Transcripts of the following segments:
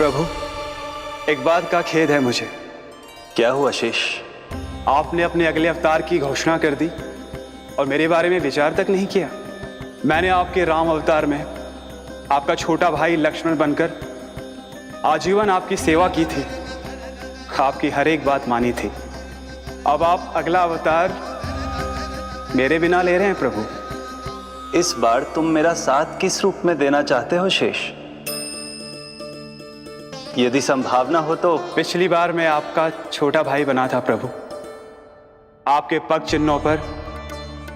प्रभु, एक बात का खेद है मुझे। क्या हुआ शेष? आपने अपने अगले अवतार की घोषणा कर दी और मेरे बारे में विचार तक नहीं किया। मैंने आपके राम अवतार में आपका छोटा भाई लक्ष्मण बनकर आजीवन आपकी सेवा की थी, आपकी हर एक बात मानी थी। अब आप अगला अवतार मेरे बिना ले रहे हैं प्रभु। इस बार तुम मेरा साथ किस रूप में देना चाहते हो शेष? यदि संभावना हो तो। पिछली बार मैं आपका छोटा भाई बना था प्रभु, आपके पग चिन्हों पर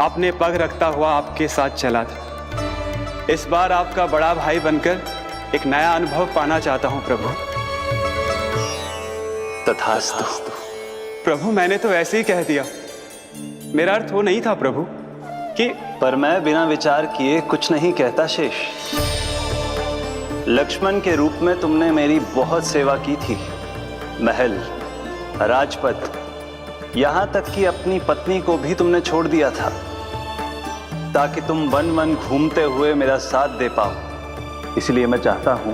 अपने पग रखता हुआ आपके साथ चला था। इस बार आपका बड़ा भाई बनकर एक नया अनुभव पाना चाहता हूं प्रभु। तथास्तु। प्रभु, मैंने तो ऐसे ही कह दिया, मेरा अर्थ वो नहीं था प्रभु कि। पर मैं बिना विचार किए कुछ नहीं कहता शेष। लक्ष्मण के रूप में तुमने मेरी बहुत सेवा की थी। महल, राजपथ, यहां तक कि अपनी पत्नी को भी तुमने छोड़ दिया था ताकि तुम वन वन घूमते हुए मेरा साथ दे पाओ। इसलिए मैं चाहता हूं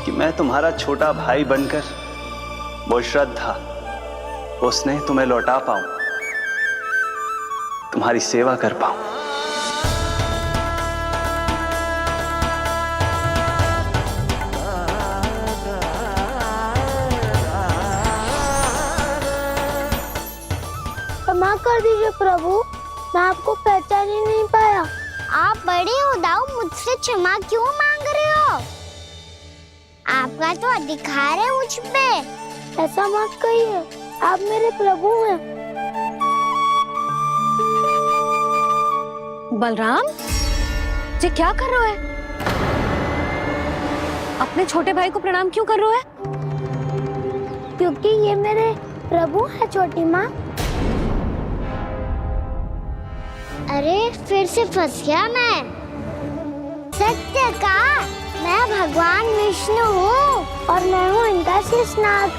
कि मैं तुम्हारा छोटा भाई बनकर वो श्रद्धा, वो स्नेह तुम्हें लौटा पाऊं, तुम्हारी सेवा कर पाऊं। क्षमा कर दीजिए प्रभु, मैं आपको पहचान ही नहीं पाया। आप बड़े हो दाऊ, मुझसे क्षमा क्यों मांग रहे हो? आपका तो अधिकार है मुझ पे। ऐसा मत कहिए, आप मेरे प्रभु हैं। बलराम जी, क्या कर रहे हो? अपने छोटे भाई को प्रणाम क्यों कर रहे हो? क्योंकि ये मेरे प्रभु है छोटी माँ। अरे फिर से फंस गया मैं। सत्य का, मैं भगवान विष्णु हूँ और मैं हूँ इनका शेषनाग।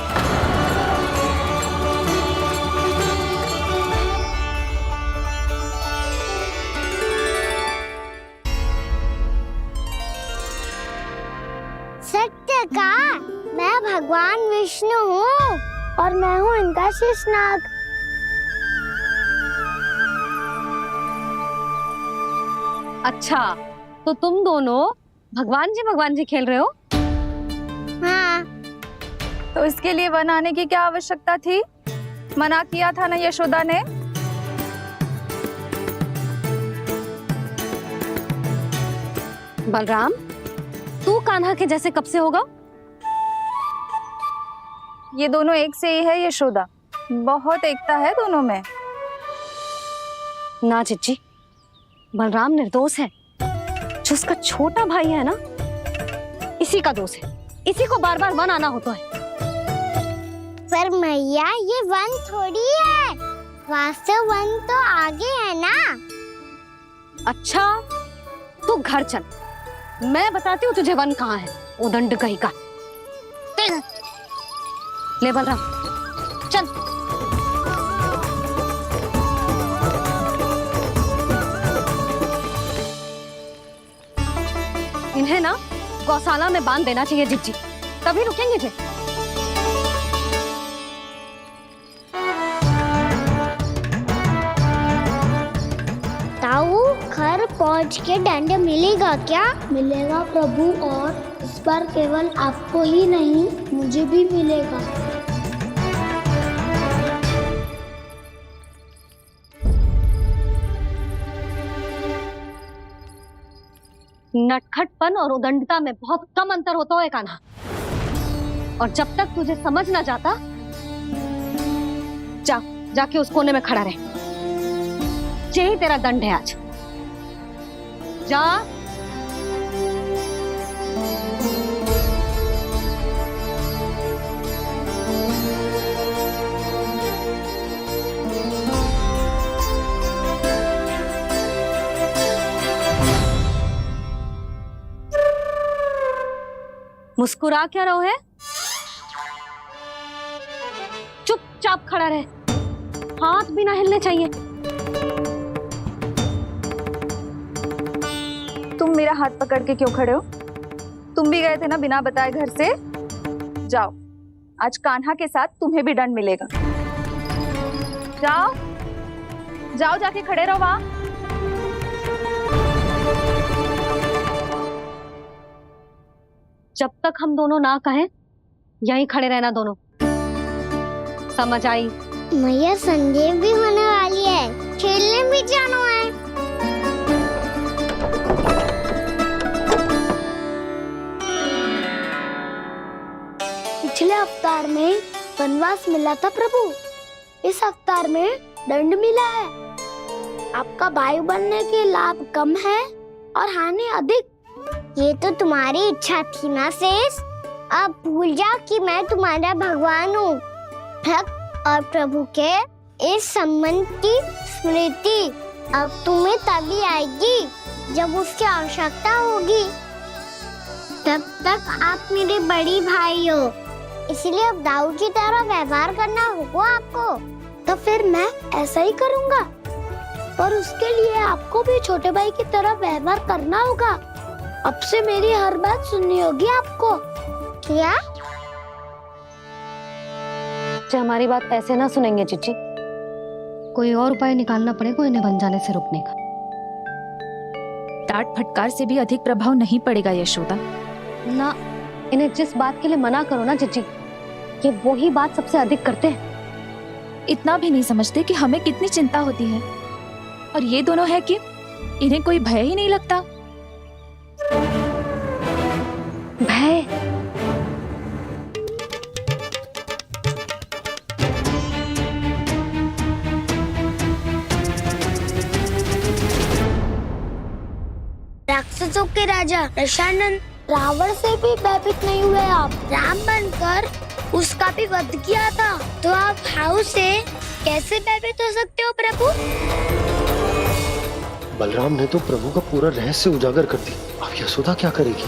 सत्य का, मैं भगवान विष्णु हूँ और मैं हूँ इनका शेषनाग। अच्छा, तो तुम दोनों भगवान जी खेल रहे हो? हाँ। तो इसके लिए वन आने की क्या आवश्यकता थी? मना किया था ना यशोदा ने। बलराम, तू कान्हा के जैसे कब से होगा? ये दोनों एक से ही है यशोदा, बहुत एकता है दोनों में। ना चिच्ची, बलराम निर्दोष है। जो उसका छोटा भाई है ना, इसी का दोष है। इसी को बार बार वन आना होता है। पर मैया, ये वन थोड़ी है, वास्तव वन तो आगे है ना। अच्छा, तू घर चल, मैं बताती हूँ तुझे वन कहाँ है। उदंड कहीं का। ले बलराम, चल। इन्हें ना गौशाला में बांध देना चाहिए जिज्जी, तभी रुकेंगे जे। ताऊ, घर पहुँच के दंड मिलेगा क्या? मिलेगा प्रभु, और इस बार केवल आपको ही नहीं, मुझे भी मिलेगा। नटखटपन और उदंडता में बहुत कम अंतर होता है कान्हा, और जब तक तुझे समझ ना जाता, जाके उस कोने में खड़ा रहे। यही तेरा दंड है आज। जा। मुस्कुरा क्या रहो है? चुपचाप खड़ा रहे, हाथ भी ना हिलने चाहिए। तुम मेरा हाथ पकड़ के क्यों खड़े हो? तुम भी गए थे ना बिना बताए घर से। जाओ, आज कान्हा के साथ तुम्हें भी दंड मिलेगा। जाओ जाओ, जाके खड़े रहो वहां। जब तक हम दोनों ना कहें यहीं खड़े रहना दोनों, समझ आई? मैया संध्या भी होने वाली है, खेलने भी जाना है। पिछले अवतार में वनवास मिला था प्रभु, इस अवतार में दंड मिला है। आपका भाई बनने के लाभ कम है और हानि अधिक। ये तो तुम्हारी इच्छा थी ना शेष। अब भूल जा कि मैं तुम्हारा भगवान हूँ। भक्त और प्रभु के इस संबंध की स्मृति अब तुम्हें तभी आएगी जब उसकी आवश्यकता होगी। तब तक आप मेरे बड़ी भाई हो, इसलिए अब दाऊ की तरह व्यवहार करना होगा आपको। तो फिर मैं ऐसा ही करूँगा, पर उसके लिए आपको भी छोटे भाई की तरह व्यवहार करना होगा। अब से मेरी हर बात सुननी होगी आपको। क्या? जो हमारी बात ऐसे ना सुनेंगे चिची, कोई और उपाय निकालना पड़ेगा इन्हें बन जाने से रुकने का। डांट फटकार से भी अधिक प्रभाव नहीं पड़ेगा यशोदा। ना, इन्हें जिस बात के लिए मना करो ना चिची, ये वही बात सबसे अधिक करते हैं। इतना भी नहीं समझते कि हमें कितनी चिंता होती है, और ये दोनों है कि इन्हें कोई भय ही नहीं लगता। भय? राक्षसों के राजा दशानन रावण से भी भयभीत नहीं हुए आप। राम बनकर उसका भी वध किया था, तो आप हाउ से कैसे भयभीत हो सकते हो प्रभु? बलराम ने तो प्रभु का पूरा रहस्य उजागर कर दी। अब यशोदा क्या करेगी?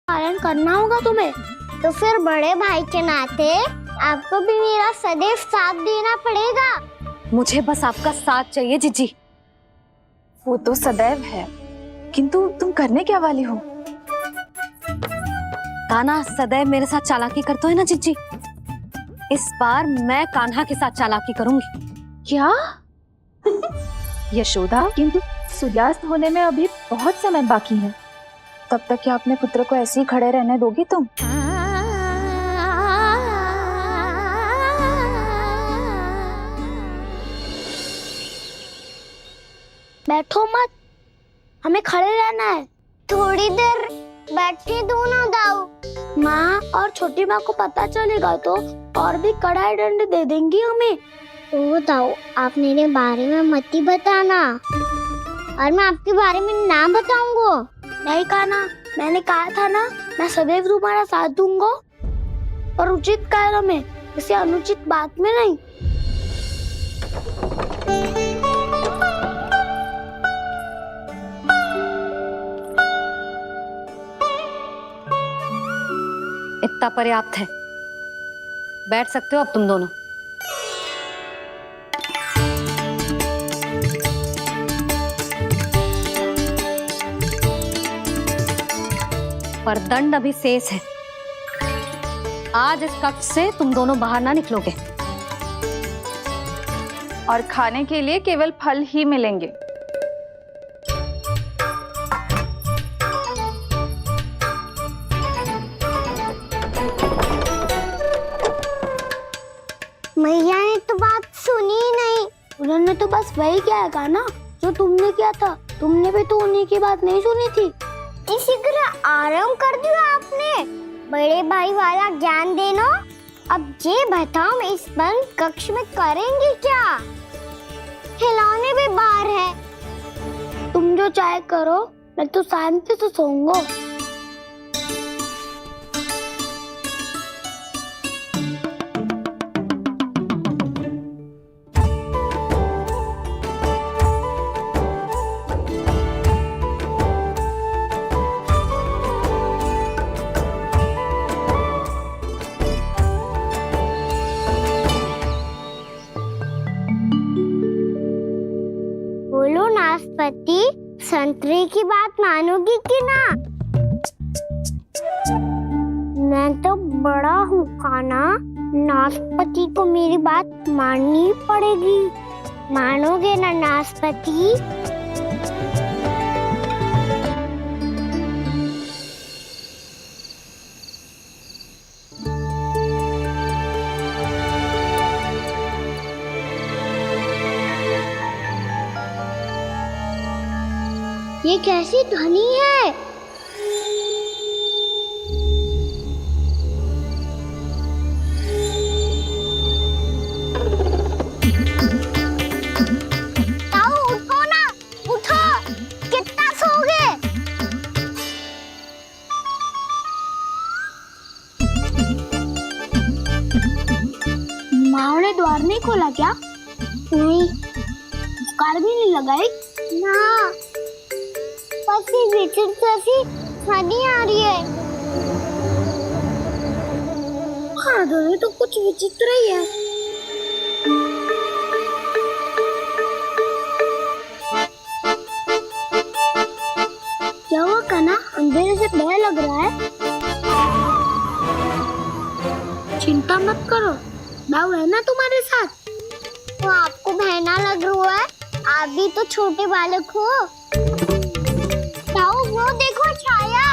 पालन करना होगा तुम्हें। तो फिर बड़े भाई के नाते आपको भी मेरा सदैव साथ देना पड़ेगा। मुझे बस आपका साथ चाहिए जीजी। वो तो सदैव है, किंतु तुम करने क्या वाली हो? कान्हा सदैव मेरे साथ चालाकी करता है ना जीजी, इस बार मैं कान्हा के साथ चालाकी करूंगी। क्या? यशोदा, किंतु सूर्यास्त होने में अभी बहुत समय बाकी है। तब तक क्या अपने पुत्र को ऐसे ही खड़े रहने दोगी तुम? बैठो मत, हमें खड़े रहना है। थोड़ी देर बैठे दो ना दाऊ। माँ और छोटी माँ को पता चलेगा तो और भी कड़ा दंड दे देंगी हमें। ओ दाऊ, आप मेरे बारे में मत ही बताना, और मैं आपके बारे में ना बताऊंगा। नहीं कान्हा, मैंने कहा था ना, मैं सदैव तुम्हारा साथ दूंगा, और उचित कार्य में, किसी अनुचित बात में नहीं। इतना पर्याप्त है, बैठ सकते हो अब तुम दोनों। पर दंड अभी शेष है। आज इस कक्ष से तुम दोनों बाहर ना निकलोगे, और खाने के लिए केवल फल ही मिलेंगे। मैया ने तो बात सुनी ही नहीं। उन्होंने तो बस वही किया था ना जो तुमने किया था। तुमने भी तो उन्हीं की बात नहीं सुनी थी। इसी तरह आराम कर दिया आपने। बड़े भाई वाला ज्ञान देना। अब ये बताओ, मैं इस बंद कक्ष में करेंगे क्या? खिलौने भी बाहर है। तुम जो चाहे करो, मैं तो शांति से सोऊंगा। बोलो नाशपति, संतरे की बात मानोगी कि ना? मैं तो बड़ा हूँ काना, नाशपति को मेरी बात माननी पड़ेगी। मानोगे ना नाशपति? ये कैसी ध्वनि है? ताऊ उठो ना, उठो, कितना सोओगे? माँ ने द्वार नहीं खोला क्या? नहीं। कार भी नहीं लगाई? ना, पति विचित्र सी ध्वनि आ रही है। हाँ, ध्वनि तो कुछ विचित्र ही है। क्या हुआ कान्हा? अंधेरे से भय लग रहा है। चिंता मत करो, दाऊ है ना तुम्हारे साथ। तो आपको बहना लग रहा है? आप भी तो छोटे बालक हो। ताऊ वो देखो छाया,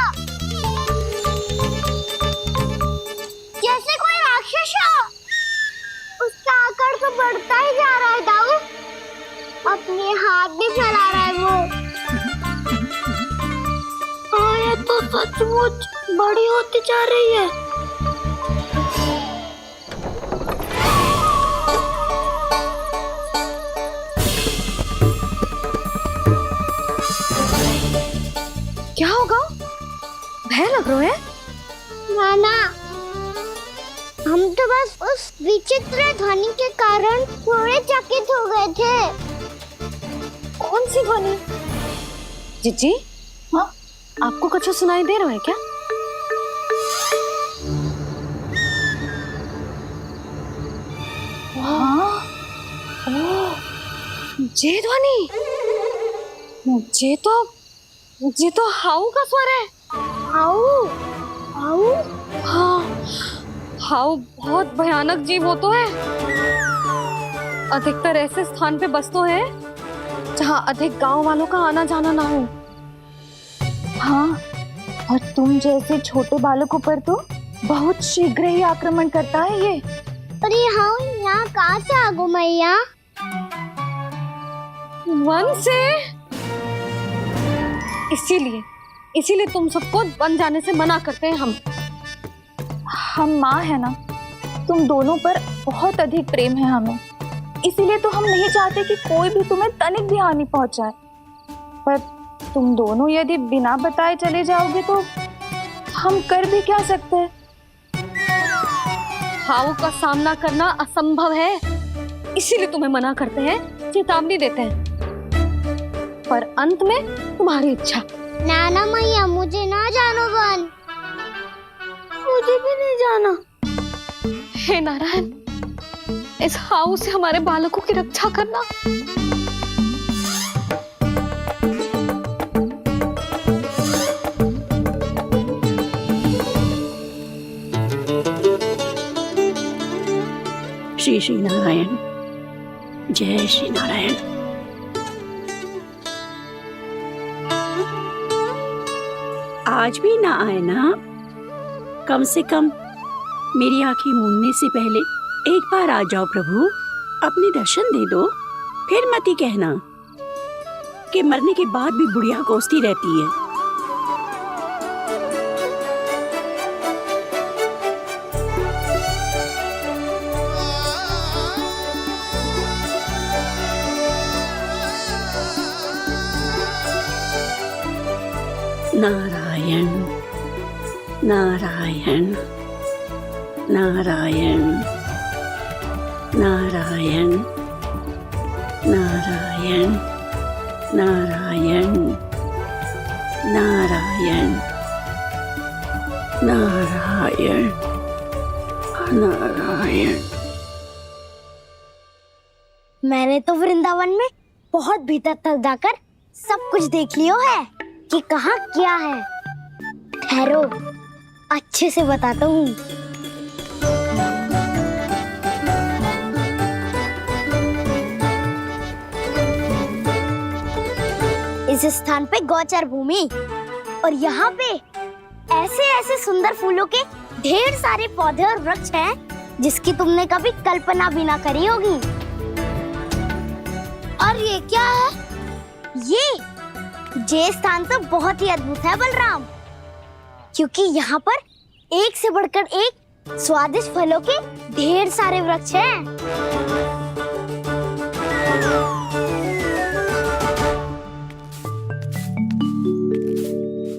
जैसे कोई राक्षस हो। उसका आकार तो बढ़ता ही जा रहा है ताऊ, अपने हाथ भी फैला रहा है वो। हाँ, ये तो सचमुच बड़ी होती जा रही है। क्या होगा? भय लग रहा है? नाना, हम तो बस उस विचित्र ध्वनि के कारण थोड़े चकित हो गए थे। कौन सी ध्वनि? जीजी, हाँ, आपको कुछ सुनाई दे रहा है क्या? हाँ, ओह, ये ध्वनि, ये तो हाउ का स्वर है। हाउ, हाउ, हाँ, हाउ बहुत भयानक जीव हो तो है। अधिकतर ऐसे स्थान पे बसते हैं जहाँ अधिक गांव वालों का आना जाना ना हो। हाँ, और तुम जैसे छोटे बालकों पर तो बहुत शीघ्र ही आक्रमण करता है ये। पर ये हाउ यहाँ कहाँ से आ गो मैया? वन से। इसीलिए तुम सबको वन जाने से मना करते हैं हम माँ है ना, तुम दोनों पर बहुत अधिक प्रेम है हमें, इसीलिए तो हम नहीं चाहते कि कोई भी तुम्हें तनिक भी हानि पहुंचाए। पर तुम दोनों यदि बिना बताए चले जाओगे तो हम कर भी क्या सकते हैं? हाउ का सामना करना असंभव है, इसीलिए तुम्हें मना करते हैं, चेतावनी देते हैं। पर अंत में तुम्हारी इच्छा। नाना मैया मुझे ना जानो वन। मुझे भी नहीं जाना। हे नारायण, इस हाउ से हमारे बालकों की रक्षा करना। श्री श्री नारायण, जय श्री नारायण। आज भी ना आए ना? कम से कम मेरी आंखें मूंदने से पहले एक बार आ जाओ प्रभु, अपने दर्शन दे दो। फिर मत ही कहना कि मरने के बाद भी बुढ़िया कोसती रहती है। नारायण नारायण नारायण नारायण नारायण नारायण नारायण नारायण नारायण। मैंने तो वृंदावन में बहुत भीतर तक जाकर सब कुछ देख लियो है कि कहाँ क्या है। ठहरो, अच्छे से बताता हूँ। इस स्थान पे गोचर भूमि और यहाँ पे ऐसे ऐसे सुंदर फूलों के ढेर सारे पौधे और वृक्ष हैं जिसकी तुमने कभी कल्पना भी ना करी होगी। और ये क्या है? ये स्थान तो बहुत ही अद्भुत है बलराम, क्योंकि यहाँ पर एक से बढ़कर एक स्वादिष्ट फलों के ढेर सारे वृक्ष हैं।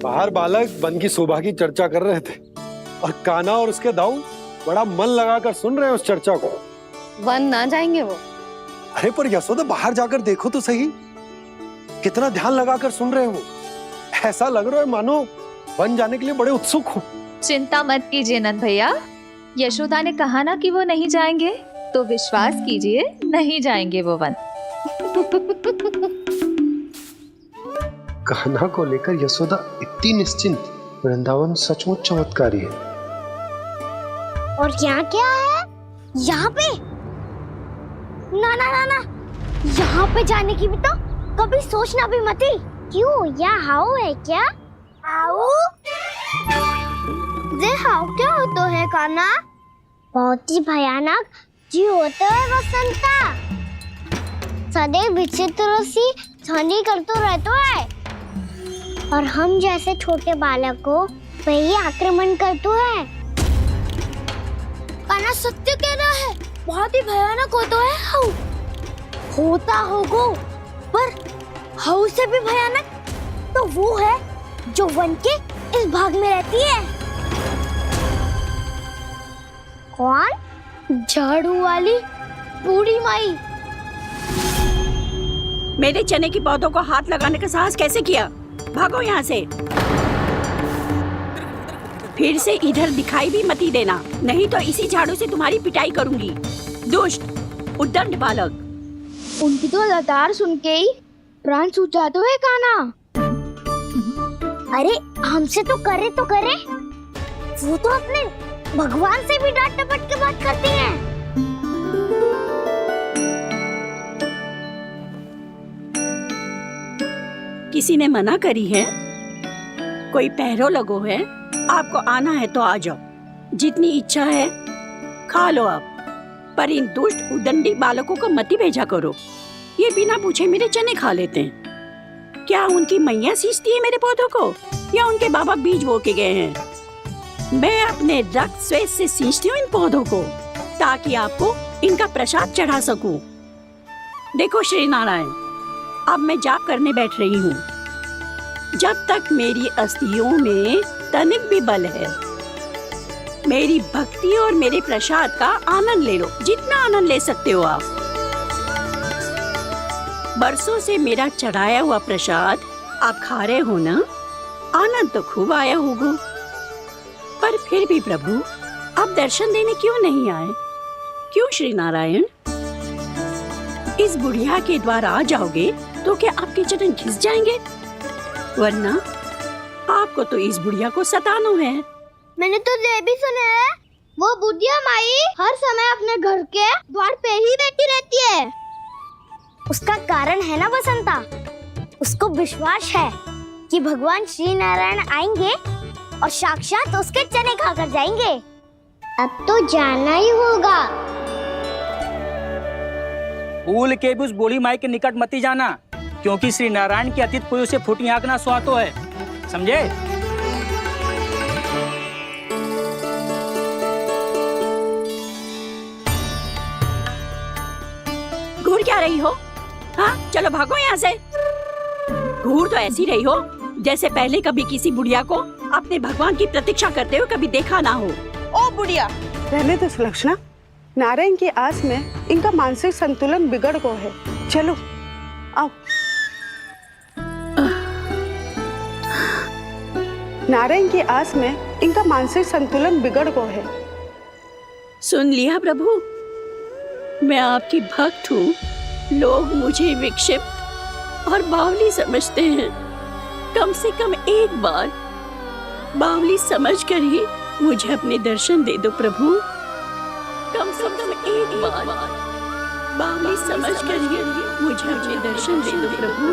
बाहर बालक वन की शोभा की चर्चा कर रहे थे और कान्हा और उसके दाऊ बड़ा मन लगाकर सुन रहे हैं उस चर्चा को। वन ना जाएंगे वो? अरे पर यशोदा बाहर जाकर देखो तो सही, कितना ध्यान लगाकर सुन रहे हो। ऐसा लग रहा है मानो वन जाने के लिए बड़े उत्सुक हो। चिंता मत कीजिए नंद भैया, यशोदा ने कहा ना कि वो नहीं जाएंगे, तो विश्वास कीजिए नहीं जाएंगे वो वन। कान्हा को लेकर यशोदा इतनी निश्चिंत, वृंदावन सचमुच चमत्कारी है। और यहाँ क्या है? यहाँ पे ना ना ना ना, यहाँ पे जाने की भी तो कभी सोचना भी मत ही। क्यों, यहाँ हाउ है क्या? हाउ? ये हाउ क्या होता है कान्हा? बहुत ही भयानक जी होता है वसंता। सदैव विचित्र सी ध्वनि करते रहता है और हम जैसे छोटे बालक को वही आक्रमण करते है। कान्हा सत्य कह रहा है, बहुत ही भयानक होता है हाउ। होता होगा, पर हाउ से भी भयानक तो वो है जो वन के इस भाग में रहती है। कौन? झाड़ू वाली बूढ़ी माई। मेरे चने की पौधों को हाथ लगाने का साहस कैसे किया? भागो यहाँ से। फिर से इधर दिखाई भी मत देना, नहीं तो इसी झाड़ू से तुम्हारी पिटाई करूंगी। दुष्ट उद्दंड बालक। उनकी तो लतार सुन के ही प्राण सूझ जाते हैं कान्हा। अरे हमसे तो करे, वो तो अपने भगवान से भी डांट डपट के बात करती हैं। किसी ने मना करी है? कोई पहरो लगो है? आपको आना है तो आ जाओ, जितनी इच्छा है खा लो आप, पर इन दुष्ट उदंडी बालकों को मत ही भेजा करो। ये बिना पूछे मेरे चने खा लेते हैं। क्या उनकी मैया सींचती है मेरे पौधों को, या उनके बाबा बीज बो के गए हैं? मैं अपने रक्त स्वेद से सींचती हूँ इन पौधों को, ताकि आपको इनका प्रसाद चढ़ा सकूं। देखो श्री नारायण, अब मैं जाप करने बैठ रही हूँ। जब तक मेरी अस्थियों में तनिक भी बल है, मेरी भक्ति और मेरे प्रसाद का आनंद ले लो, जितना आनंद ले सकते हो आप। बरसों से मेरा चढ़ाया हुआ प्रसाद आप खा रहे हो ना, आनंद तो खूब आया होगा। पर फिर भी प्रभु आप दर्शन देने क्यों नहीं आए? क्यों श्री नारायण? इस बुढ़िया के द्वार आ जाओगे तो क्या आपके चरण घिस जाएंगे? वरना आपको तो इस बुढ़िया को सताना है। मैंने तो ये भी सुना है, वो बुढ़िया माई हर समय अपने घर के द्वार पे ही बैठी रहती है। उसका कारण है ना बसंता, उसको विश्वास है कि भगवान श्री नारायण आएंगे और साक्षात उसके चने खाकर जाएंगे। अब तो जाना ही होगा। भूल के भी उस बूढ़ी माई के निकट मत जाना, क्योंकि श्री नारायण की अतीत कोई उसे फूटी आंख ना सुहातो है, समझे? घूर क्या रही हो? हाँ, चलो भागो यहाँ से। घूर तो ऐसी रही हो जैसे पहले कभी किसी बुढ़िया को अपने भगवान की प्रतीक्षा करते हुए कभी देखा ना हो। ओ बुढ़िया, रहने तो सुलक्षणा, नारायण की आस में इनका मानसिक संतुलन बिगड़ गया है। चलो आओ। नारायण की आस में इनका मानसिक संतुलन बिगड़ गया है। सुन लिया प्रभु, मैं आपकी भक्त हूँ। लोग मुझे विक्षिप्त और बावली समझते हैं। कम से कम एक बार बावली समझकर ही मुझे अपने दर्शन दे दो प्रभु। कम से कम एक बार बावली समझ कर मुझे अपने दर्शन दे दो प्रभु।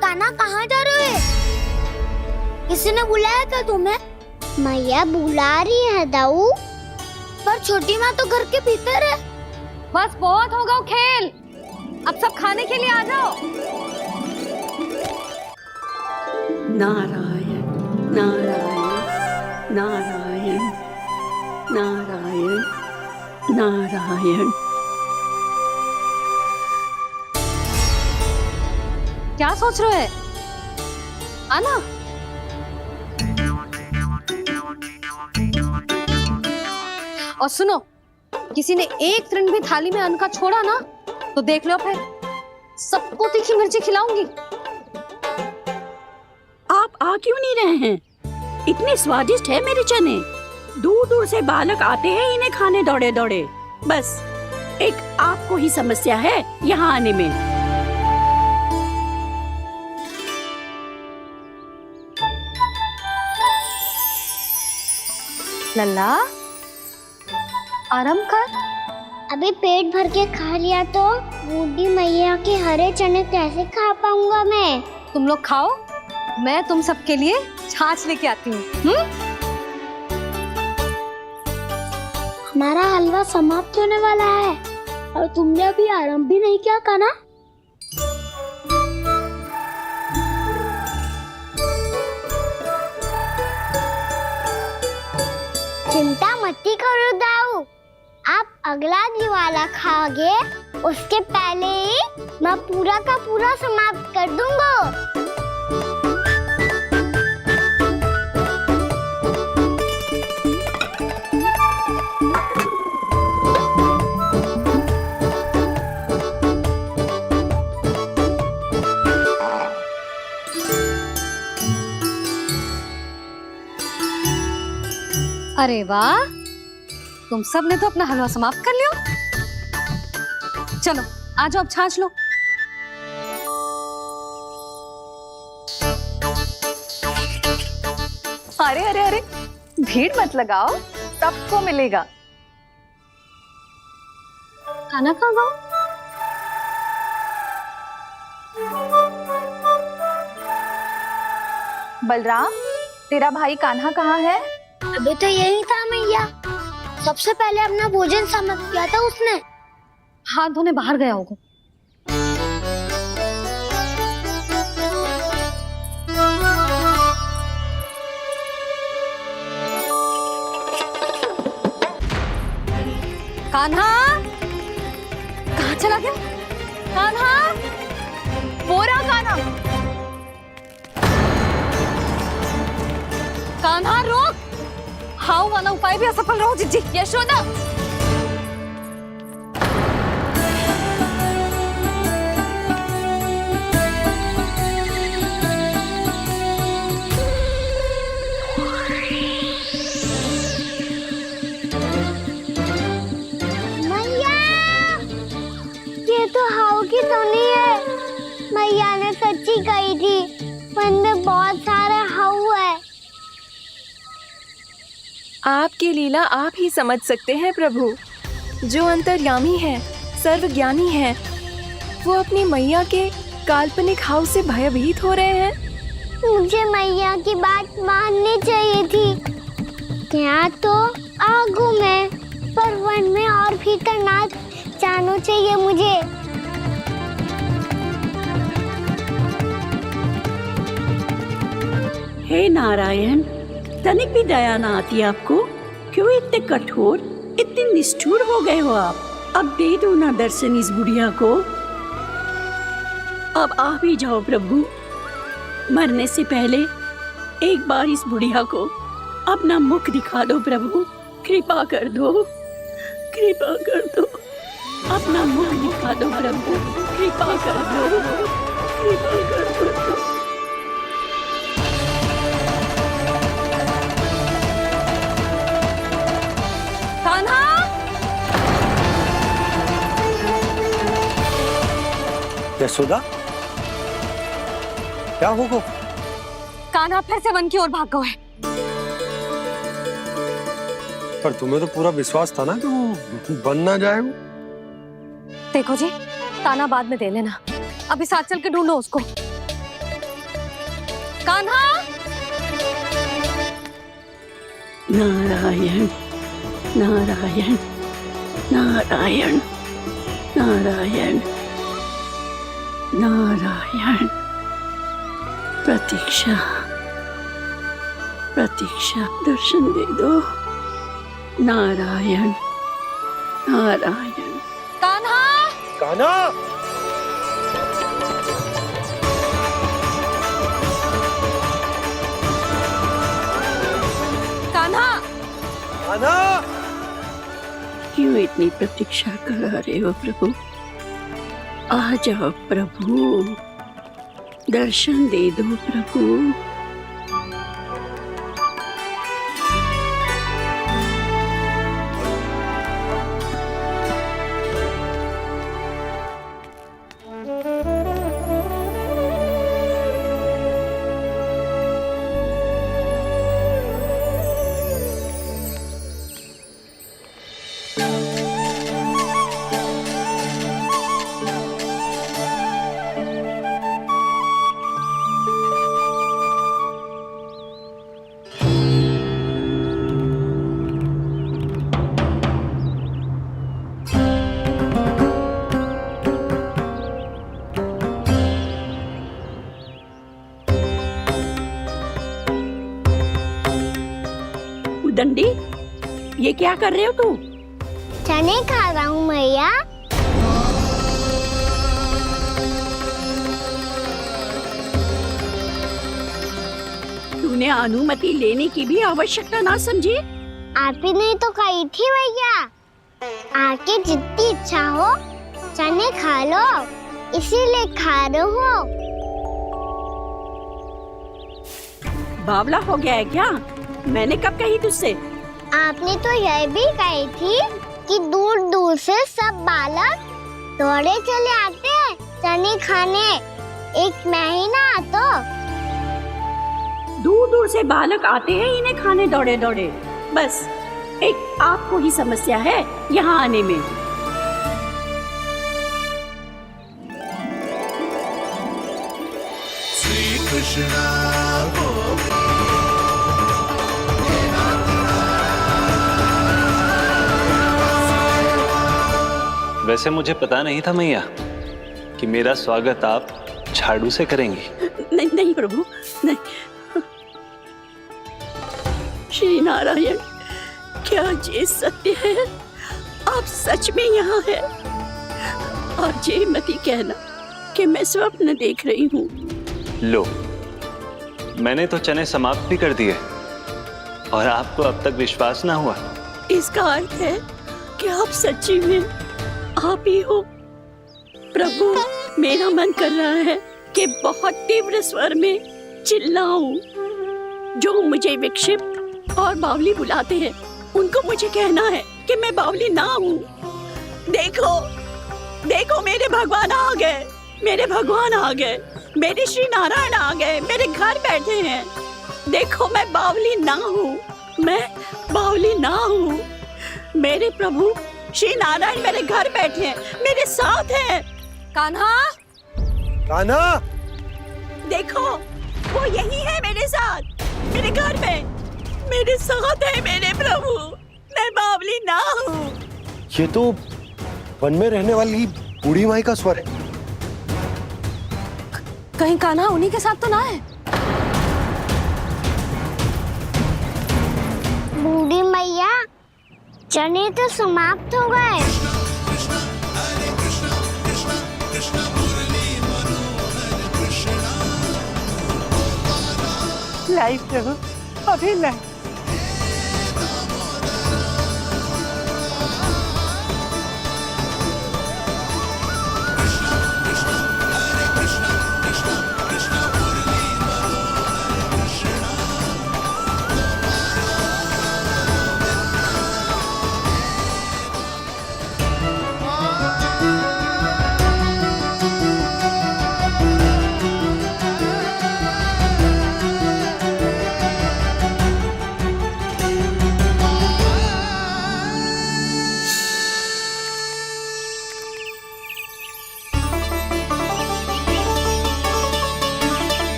कान्हा कहाँ जा रहे हो? किसी ने बुलाया क्या तुम्हें? मैया बुला रही है दाऊ। पर छोटी माँ तो घर के भीतर है। बस बहुत हो गया खेल, अब सब खाने के लिए आ जाओ। नारायण नारायण नारायण नारायण नारायण। क्या सोच रहे हैं? आना। और सुनो, किसी ने एक तृण भी थाली में अन्न का छोड़ा ना तो देख लो, फिर सबको तीखी मिर्ची खिलाऊंगी। आप आ क्यों नहीं रहे हैं? इतने स्वादिष्ट है मेरे चने। दूर दूर से बालक आते हैं इन्हें खाने दौड़े दौड़े। बस एक आपको ही समस्या है यहाँ आने में। लल्ला, आराम कर। अभी पेट भर के खा लिया तो बूढ़ी मैया के हरे चने कैसे खा पाऊंगा मैं? तुम लोग खाओ, मैं तुम सबके लिए छाछ लेके आती हूँ। हमारा हलवा समाप्त होने वाला है और तुमने अभी आराम भी नहीं किया कान्हा। चिंता मत करो दाऊ, आप अगला दिवाला खाओगे उसके पहले ही मैं पूरा का पूरा समाप्त कर दूंगा। अरे वाह, तुम सब ने तो अपना हलवा समाप्त कर लियो। चलो आ जाओ, अब छाछ लो। अरे अरे अरे, भीड़ मत लगाओ, सबको मिलेगा। खाना खा गो। बलराम, तेरा भाई कान्हा कहाँ है? अभी तो यही था मैया, सबसे पहले अपना भोजन समाप्त किया था उसने। हाथ धोने बाहर गया होगा। कान्हा कहाँ चला गया? कान्हा, बोरा कान्हा। कान्हा रोक। हाउ वाला उपाय भी असफल रहो जिज्जी। यशोदा, मैया, ये तो हाउ की धुनी है। मैया ने सच्ची कही थी, वन में बहुत सारे हाउ है। आपकी लीला आप ही समझ सकते हैं प्रभु। जो अंतर्यामी है, सर्वज्ञानी है, वो अपनी मैया के काल्पनिक हाव से भयभीत हो रहे हैं। मुझे मैया की बात माननी चाहिए थी। यहाँ तो आगू में, पर वन में और भीतर ना जाना चाहिए मुझे। हे नारायण, तनिक भी दया ना आती आपको? क्यों इतने कठोर, इतने निष्ठुर हो गए हो आप? अब दे दो ना दर्शन इस बुढ़िया को। अब आ भी जाओ प्रभु। मरने से पहले एक बार इस बुढ़िया को अपना मुख दिखा दो प्रभु। कृपा कर दो, कृपा कर दो। अपना मुख दिखा दो प्रभु, कृपा कर दो, कृपा कर दो। कान्हा, यशोदा, क्या होगा? कान्हा फिर से वन की ओर भाग गए। पर तुम्हें तो पूरा विश्वास था ना कि वो बन ना जाए वो। देखो जी, ताना बाद में दे लेना, अभी साथ चल के ढूंढो उसको। कान्हा! नारायण नारायण नारायण नारायण नारायण। प्रतीक्षा प्रतीक्षा, दर्शन दे दो। नारायण नारायण। कान्हा! कान्हा! कान्हा! कान्हा! क्यों इतनी प्रतीक्षा करा रहे हो प्रभु? आ जाओ प्रभु, दर्शन दे दो प्रभु। दंडी, ये क्या कर रहे हो तू? चने खा रहा हूँ मैया। तूने अनुमति लेने की भी आवश्यकता ना समझी? आप ही नहीं तो कही थी भैया, आके जितनी इच्छा हो चने खा लो, इसीलिए खा रहे हो। बावला हो गया है क्या? मैंने कब कही तुझसे? आपने तो यह भी कही थी कि दूर दूर से सब बालक दौड़े चले आते हैं चने खाने, एक महीना तो दूर दूर से बालक आते हैं इन्हें खाने दौड़े दौड़े। बस एक आपको ही समस्या है यहाँ आने में। श्री कृष्ण वैसे मुझे पता नहीं था मैया कि मेरा स्वागत आप झाड़ू से करेंगी। नहीं नहीं प्रभु, नहीं। श्री नारायण, क्या ये सत्य है? आप सच में यहाँ हैं? और ये मती कहना कि मैं स्वप्न देख रही हूँ। लो, मैंने तो चने समाप्त भी कर दिए और आपको अब तक विश्वास ना हुआ। इसका अर्थ है कि आप सच्ची में आप ही हो। प्रभु, मेरा मन कर रहा है कि बहुत तीव्र स्वर में चिल्लाऊं। जो मुझे विक्षिप्त और बावली बुलाते हैं उनको मुझे कहना है कि मैं बावली ना हूँ। देखो देखो, मेरे भगवान आ गए, मेरे भगवान आ गए, मेरे श्री नारायण आ गए, मेरे घर बैठे हैं। देखो, मैं बावली ना हूँ, मैं बावली ना हूँ। मेरे प्रभु श्री नारायण मेरे घर बैठे हैं, मेरे साथ हैं। कान्हा! कान्हा! देखो, वो यही है मेरे साथ, मेरे घर में, मेरे साथ है मेरे प्रभु। मैं बावली ना हूँ। ये तो वन में रहने वाली बूढ़ी माई का स्वर है। कहीं कान्हा उन्हीं के साथ तो ना है? बूढ़ी मैया, चने तो समाप्त हो गए। लाई प्रभु, अभी लाई।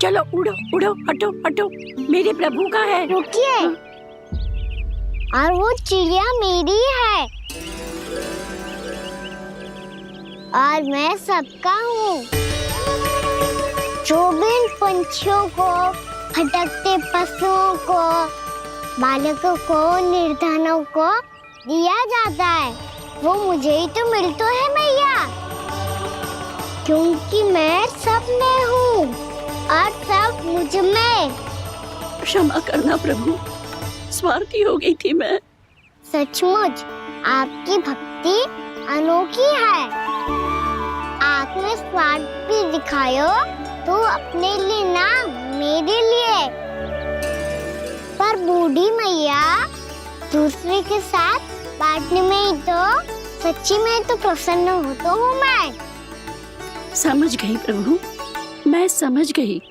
चलो उड़ो उड़ो, हटो हटो, मेरे प्रभु का है। रुकिए, और वो चिड़िया मेरी है और मैं सबका हूँ। जो भी इन पंछियों को, भटकते पशुओं को, बालकों को, निर्धनों को दिया जाता है, वो मुझे ही तो मिलता है मैया, क्योंकि मैं सब में हूँ और सब मुझ में। क्षमा करना प्रभु, स्वार्थी हो गई थी मैं। सचमुच आपकी भक्ति अनोखी है। आपने स्वार्थ भी दिखायो तो अपने लिए ना, मेरे लिए। पर बूढ़ी मैया दूसरे के साथ बांटने में ही तो सच्ची में तो प्रसन्न होता हूँ मैं। समझ गई प्रभु, मैं समझ गई।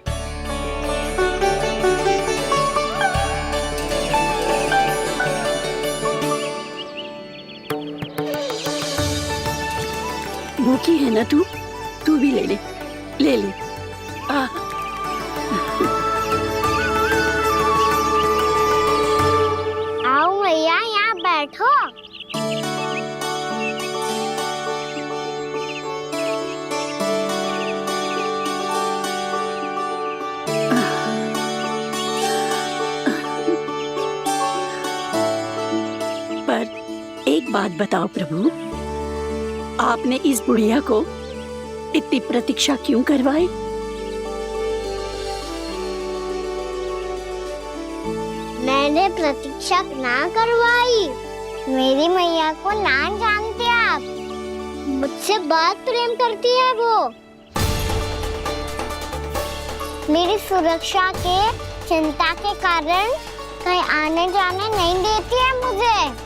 भूखी है ना तू? तू भी ले ले, ले ले। आओ मैया, यहाँ बैठो। पर एक बात बताओ प्रभु, आपने इस बुढ़िया को इतनी प्रतीक्षा क्यों करवाई? मैंने प्रतीक्षा ना करवाई। मेरी मैया को ना जानते आप, मुझसे बहुत प्रेम करती है वो। मेरी सुरक्षा के चिंता के कारण कहीं आने जाने नहीं देती है मुझे।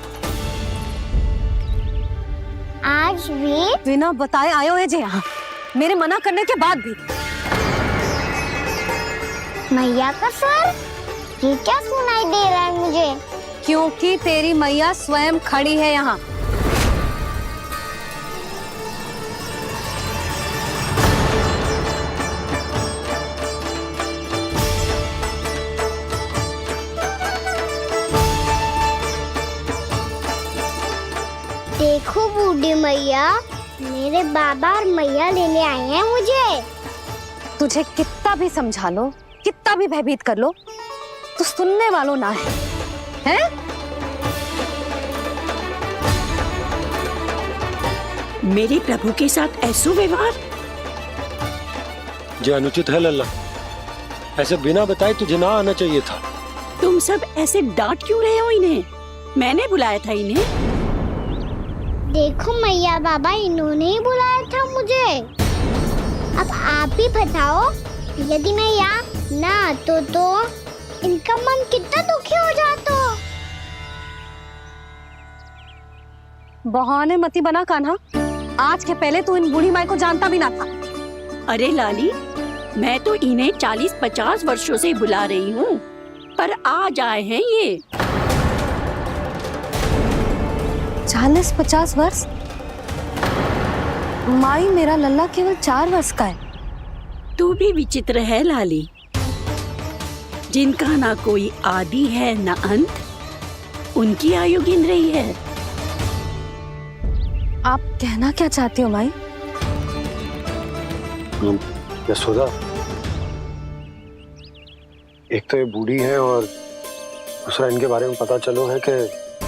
आज भी बिना बताए आयो है जे यहाँ, मेरे मना करने के बाद भी। मैया का स्वर, ये क्या सुनाई दे रहा है मुझे? क्योंकि तेरी मैया स्वयं खड़ी है यहाँ। देखो बूढ़ी मैया, मेरे बाबा और मैया लेने आए हैं मुझे। तुझे कितना भी समझा लो, कितना भी भयभीत कर लो, तो सुनने वालों ना है, हैं? मेरे प्रभु के साथ ऐसा व्यवहार जो अनुचित है लल्ला। ऐसे बिना बताए तुझे ना आना चाहिए था। तुम सब ऐसे डांट क्यों रहे हो इन्हें? मैंने बुलाया था इन्हें। देखो मैया बाबा, इन्होंने ही बुलाया था मुझे। अब आप ही बताओ, यदि मैं यहाँ ना आतो तो इनका मन कितना दुखी हो जाता। बहाने मती बना कान्हा, आज के पहले तू इन बूढ़ी माई को जानता भी ना था। अरे लाली, मैं तो इन्हें 40-50 वर्षों से बुला रही हूँ, पर आज आए हैं ये। 40-50 वर्ष? माई, मेरा लल्ला केवल 4 वर्ष का है। तू भी विचित्र है लाली, जिनका ना कोई आदि है ना अंत, उनकी आयु गिन रही है। आप कहना क्या चाहती हो माई? यशोदा, एक तो ये बूढ़ी है और दूसरा इनके बारे में पता चलो है कि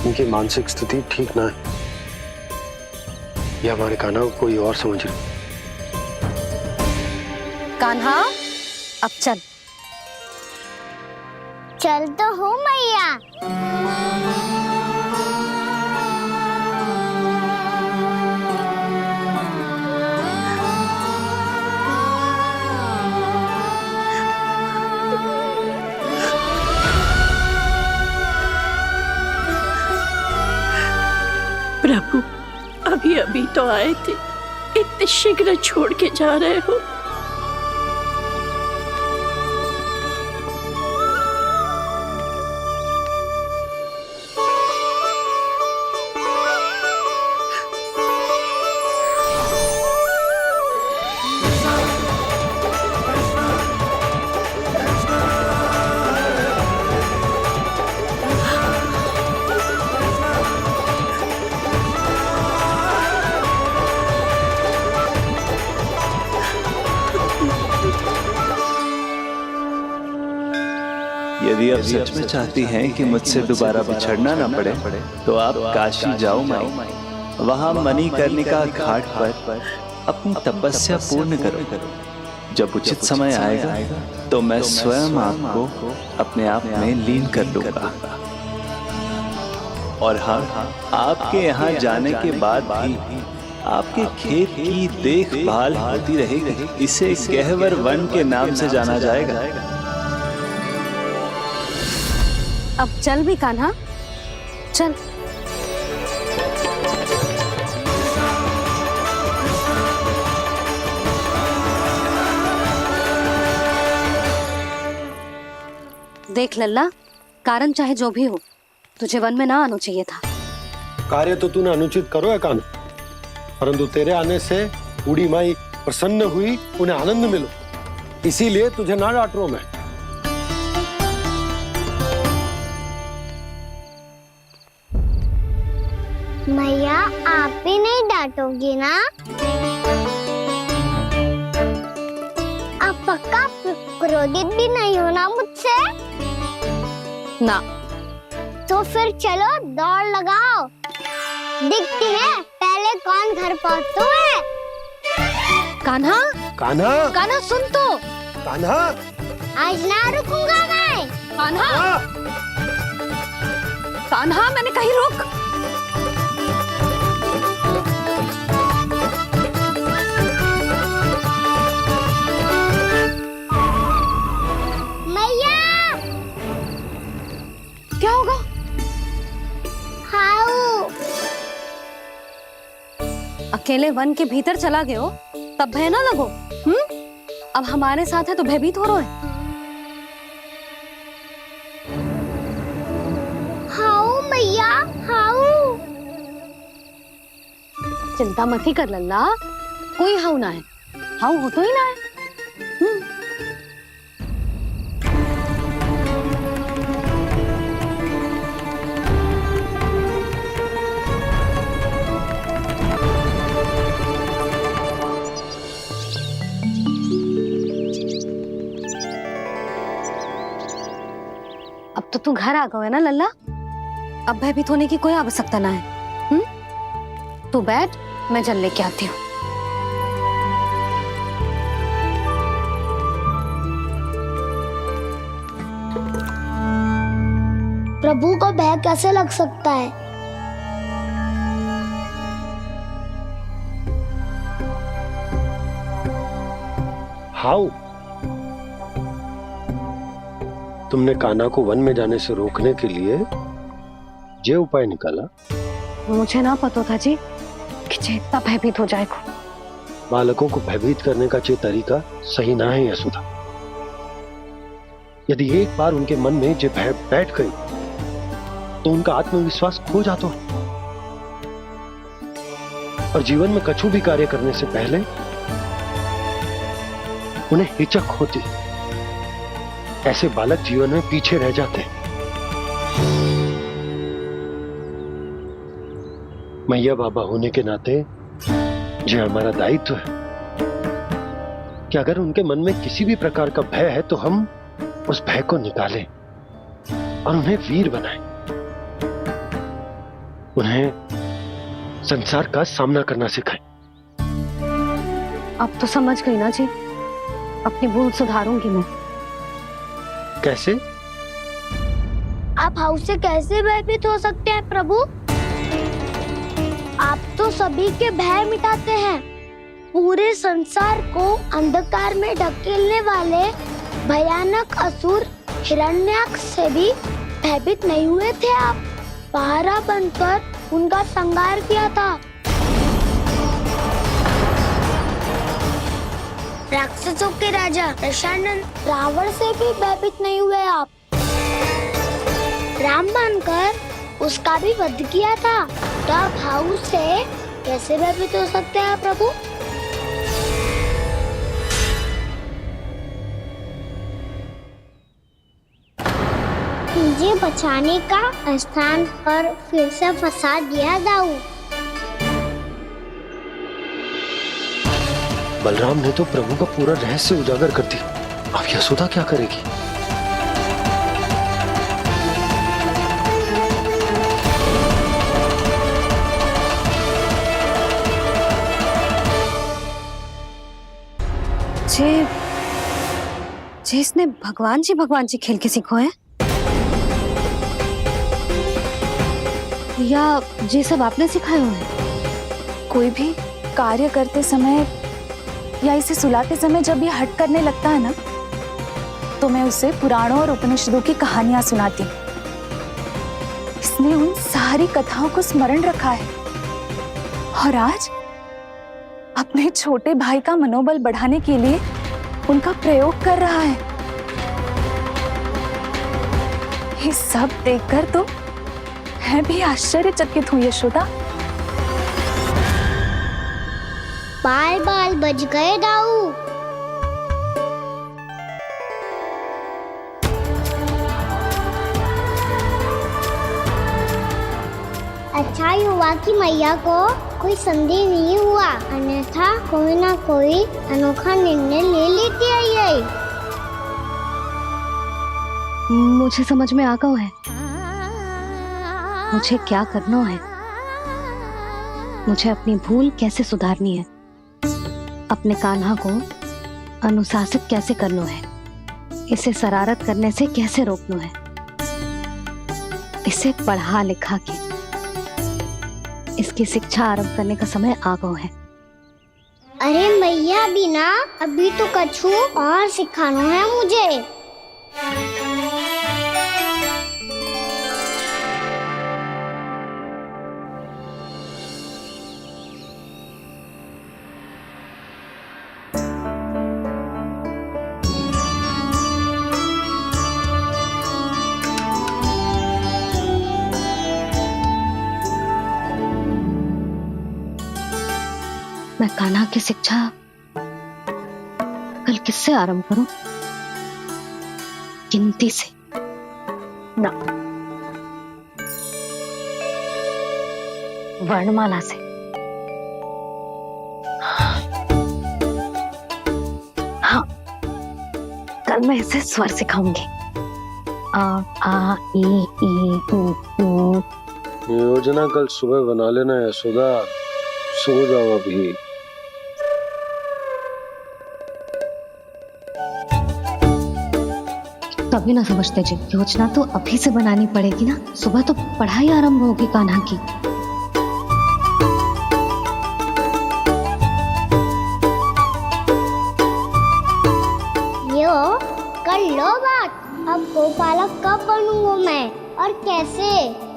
इनकी मानसिक स्थिति ठीक ना है। ये हमारे कान्हा को कोई और समझ रही। कान्हा, अब चल। चल तो हूँ मैया। प्रभु, अभी अभी तो आए थे, इतने शीघ्र छोड़ के जा रहे हो। यदि आप सच में चाहती हैं कि मुझसे दोबारा बिछड़ना ना पड़े तो आप काशी जाओ माई। वहां मणिकर्णिका घाट पर अपनी तपस्या पूर्ण करो। जब उचित समय आएगा तो मैं स्वयं आपको अपने आप में लीन कर लूंगा। और हाँ, आपके यहाँ जाने के बाद भी आपके खेत की देखभाल होती रहेगी। इसे गहवर वन के नाम से जाना जाएगा। अब चल भी कान्हा, चल। देख लल्ला, कारण चाहे जो भी हो, तुझे वन में ना आना चाहिए था। कार्य तो तूने अनुचित करो है कान्हा, परंतु तेरे आने से बूढ़ी माई प्रसन्न हुई, उन्हें आनंद मिलो, इसीलिए तुझे ना डांट रहा हूं मैं। मैया आप भी नहीं डांटोगी ना? आप पक्का क्रोधित भी नहीं हो ना मुझसे? ना। तो फिर चलो दौड़ लगाओ, दिखती है पहले कौन घर पहुंचता है। कान्हा, कान्हा, कान्हा सुन तो। कान्हा, आज ना रुकूंगा मैं। कान्हा, कान्हा मैंने कहीं रुक। मैया, क्या होगा? हाउ अकेले वन के भीतर चला गए हो तब भय ना लगो। अब हमारे साथ है तो भयभीत हो रहे हैं। हाउ मैया, हाउ। चिंता मत ही कर लल्ला, कोई हाउ ना है। हाउ हो तो ही ना है। अब तो तू घर आ गया है ना लल्ला, अब भयभीत होने की कोई आवश्यकता ना है। तू बैठ, मैं जल लेके आती हूँ। प्रभु को भय कैसे लग सकता है? हाउ? तुमने कान्हा को वन में जाने से रोकने के लिए ये उपाय निकाला? मुझे ना पता था जी कि इतना भयभीत हो जाएगा। बालकों को भयभीत करने का ये तरीका सही ना है यशोदा। यदि एक बार उनके मन में ये भय बैठ गई तो उनका आत्मविश्वास खो जाता है और जीवन में कछु भी कार्य करने से पहले उन्हें हिचक होती। ऐसे बालक जीवन में पीछे रह जाते हैं। मैया बाबा होने के नाते यह हमारा दायित्व है कि अगर उनके मन में किसी भी प्रकार का भय है तो हम उस भय को निकालें और उन्हें वीर बनाएं, उन्हें संसार का सामना करना सिखाएं। अब तो समझ गई ना जी, अपनी भूल सुधारूंगी मैं। कैसे? आप हाउ से कैसे भयभीत हो सकते हैं प्रभु? आप तो सभी के भय मिटाते हैं। पूरे संसार को अंधकार में ढकेलने वाले भयानक असुर हिरण्याक्ष से भी भयभीत नहीं हुए थे आप। पहरा बनकर उनका संहार किया था। राक्षसों के राजा दशानन रावण से भी भयभीत नहीं हुए आप। राम बनकर उसका भी वध किया था। तो आप हाउ से कैसे भयभीत हो सकते हैं प्रभु? मुझे बचाने का स्थान पर फिर से फंसा दिया दाऊ। बलराम ने तो प्रभु का पूरा रहस्य उजागर कर दिया। अब यशोदा क्या करेगी? जे इसने भगवान जी खेल के सीखो है, या ये सब आपने सिखाए हुए हैं? कोई भी कार्य करते समय या इसे सुलाते समय जब ये हट करने लगता है ना, तो मैं उसे पुराणों और उपनिषदों की कहानियां सुनाती हूँ। इसने उन सारी कथाओं को स्मरण रखा है और आज अपने छोटे भाई का मनोबल बढ़ाने के लिए उनका प्रयोग कर रहा है। ये सब देखकर तो मैं भी आश्चर्यचकित हूँ यशोदा। बाल बज गए दाऊ। अच्छा ही हुआ कि मैया को कोई संदेह नहीं हुआ, अन्यथा कोई ना कोई अनोखा निर्णय ले लेती है ये। मुझे समझ में आ गया है मुझे क्या करना है। मुझे अपनी भूल कैसे सुधारनी है, अपने कान्हा को अनुशासित कैसे करना है, इसे शरारत करने से कैसे रोकना है, इसे पढ़ा लिखा के इसकी शिक्षा आरंभ करने का समय आ गया है। अरे मैया बिना अभी तो कछु और सिखाना है मुझे। मैं कान्हा की शिक्षा कल किससे आरंभ करूं? गिनती से ना, वर्णमाला से। हाँ, कल मैं इसे स्वर सिखाऊंगी। आ ई ऊ। योजना कल सुबह बना लेना यशोदा, सो जाओ अभी। कभी ना समझते जी, योजना तो अभी से बनानी पड़ेगी ना। सुबह तो पढ़ाई आरंभ होगी कान्हा की। यो कर लो बात। अब गोपालक कब बनूंगा मैं और कैसे?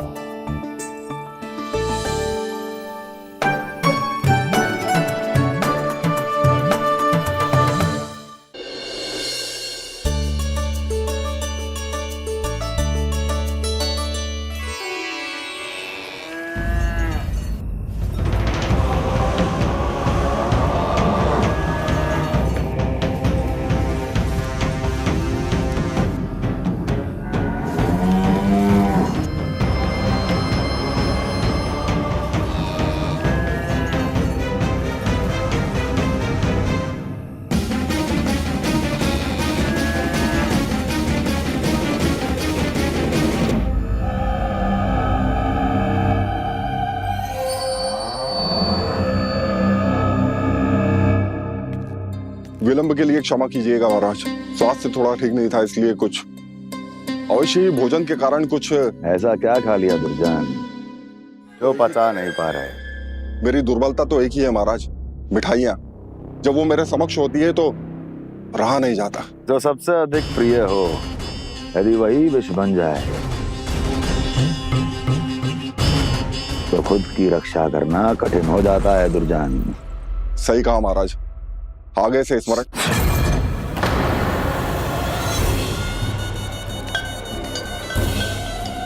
विलंब के लिए क्षमा कीजिएगा महाराज, स्वास्थ्य थोड़ा ठीक नहीं था, इसलिए कुछ अवश्य ही भोजन के कारण कुछ। ऐसा क्या खा लिया दुर्जन जो पचा नहीं पा रहे? मेरी दुर्बलता तो एक ही है महाराज, मिठाइयाँ। जब वो मेरे समक्ष होती है तो रहा नहीं जाता। जो सबसे अधिक प्रिय हो, यदि वही विष बन जाए तो खुद की रक्षा करना कठिन हो जाता है दुर्जन। सही कहा महाराज, आगे से स्मरण।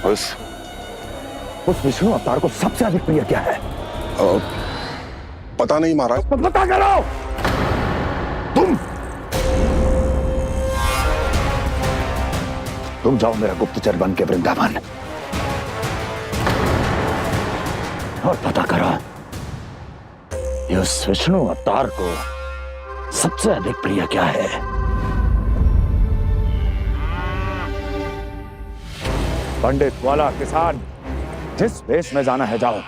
उस विष्णु अवतार को सबसे अधिक प्रिय क्या है? पता नहीं महाराज। पता करो। तुम जाओ मेरा गुप्तचर बन के वृंदावन और पता करो इस विष्णु अवतार को सबसे अधिक प्रिय क्या है। पंडित वाला किसान जिस वेश में जाना है जाओ,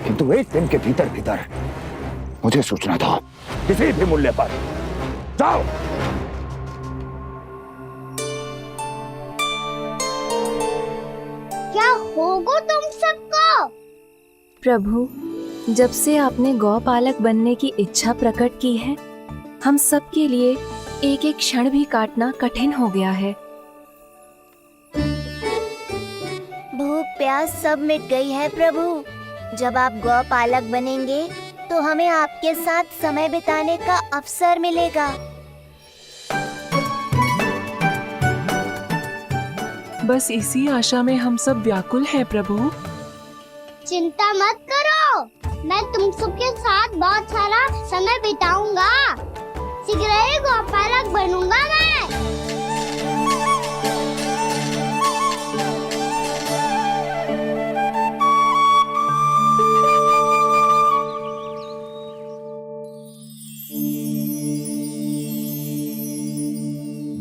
किंतु एक दिन के भीतर भीतर मुझे सूचना दो, किसी भी मूल्य पर जाओ। क्या होगा तुम सबको? प्रभु, जब से आपने गौपालक बनने की इच्छा प्रकट की है, हम सब के लिए एक एक क्षण भी काटना कठिन हो गया है। भूख प्यास सब मिट गई है प्रभु। जब आप गौपालक बनेंगे तो हमें आपके साथ समय बिताने का अवसर मिलेगा। बस इसी आशा में हम सब व्याकुल हैं प्रभु। चिंता मत करो, मैं तुम सबके साथ बहुत सारा समय बिताऊंगा। शीघ्र ही गौपालक बनूंगा मैं।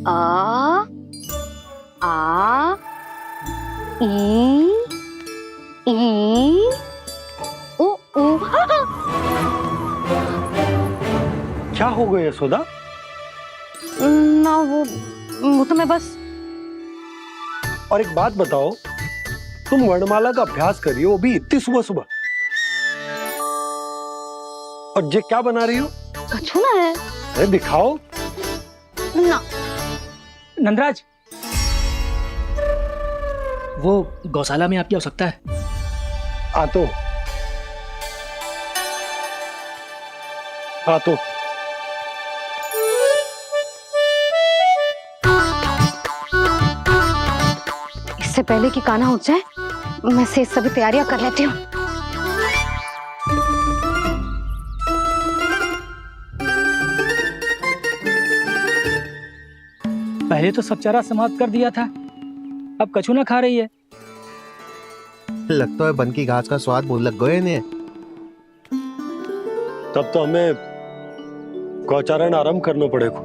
आ आ ई उ उ। क्या हो गया यशोदा? ना वो तो मैं बस। और एक बात बताओ, तुम वर्णमाला का अभ्यास कर रही हो, वो भी इतनी सुबह सुबह, और ये क्या बना रही हो? कछुआ है। अरे दिखाओ ना। नंदराज, वो गौशाला में आपकी आवश्यकता है। आ तो इससे पहले कि कान्हा उठ जाए, मैं से सभी तैयारियां कर लेती हूँ। पहले तो सब चारा समाप्त कर दिया था, अब कछुआ खा रही है। लगता है बन की घास का स्वाद मुंह लग गए ने। तब तो हमें गौचारण आरंभ करना पड़ेगा।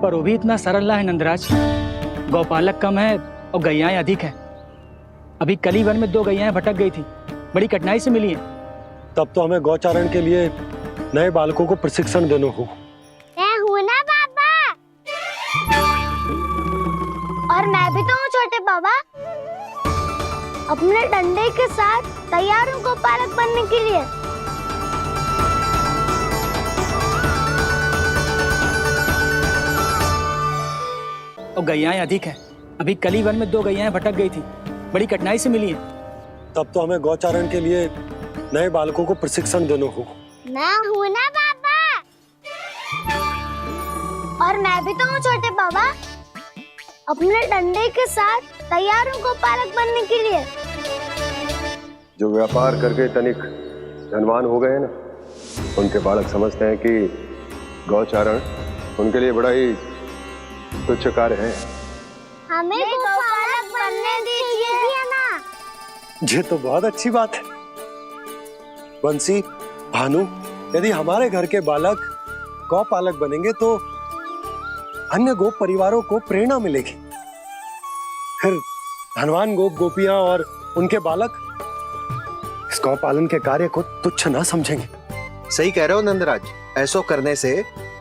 पर वो भी इतना सरल ना है नंदराज। गौपालक कम है और गैयाएं अधिक है। अभी कली वन में 2 गैयाएं भटक गई थी, बड़ी कठिनाई से मिली है। तब तो हमें गौचारण के लिए नए बालकों को प्रशिक्षण देना होगा। मैं हूँ ना बाबा, और मैं भी तो हूँ छोटे बाबा। अपने डंडे के साथ तैयार हूँ गौपालक बनने के लिए। और गैयाएं अधिक है। अभी कली वन में 2 गैयाएं भटक गई थी, बड़ी कठिनाई से मिली है। तब तो हमें गौचारण के लिए नए बालकों को प्रशिक्षण देना होगा। मैं हूँ ना बाबा, और मैं भी तो हूँ छोटे बाबा। अपने डंडे के साथ तैयार हूँ गौपालक बनने के लिए। जो व्यापार करके तनिक धनवान हो गए ना, उनके बालक समझते हैं कि गौचारण उनके लिए बड़ा ही तुच्छ कार्य है। हमें गौपालक बनने दीजिए ना। ये तो बहुत अच्छी बात है। बंसी, भानु, यदि हमारे घर के बालक गौपालक बनेंगे तो अन्य गोप परिवारों को प्रेरणा मिलेगी। फिर धनवान गोप गोपियां और उनके बालक इस गौ पालन के कार्य को तुच्छ ना समझेंगे। सही कह रहे हो नंदराज, ऐसा करने से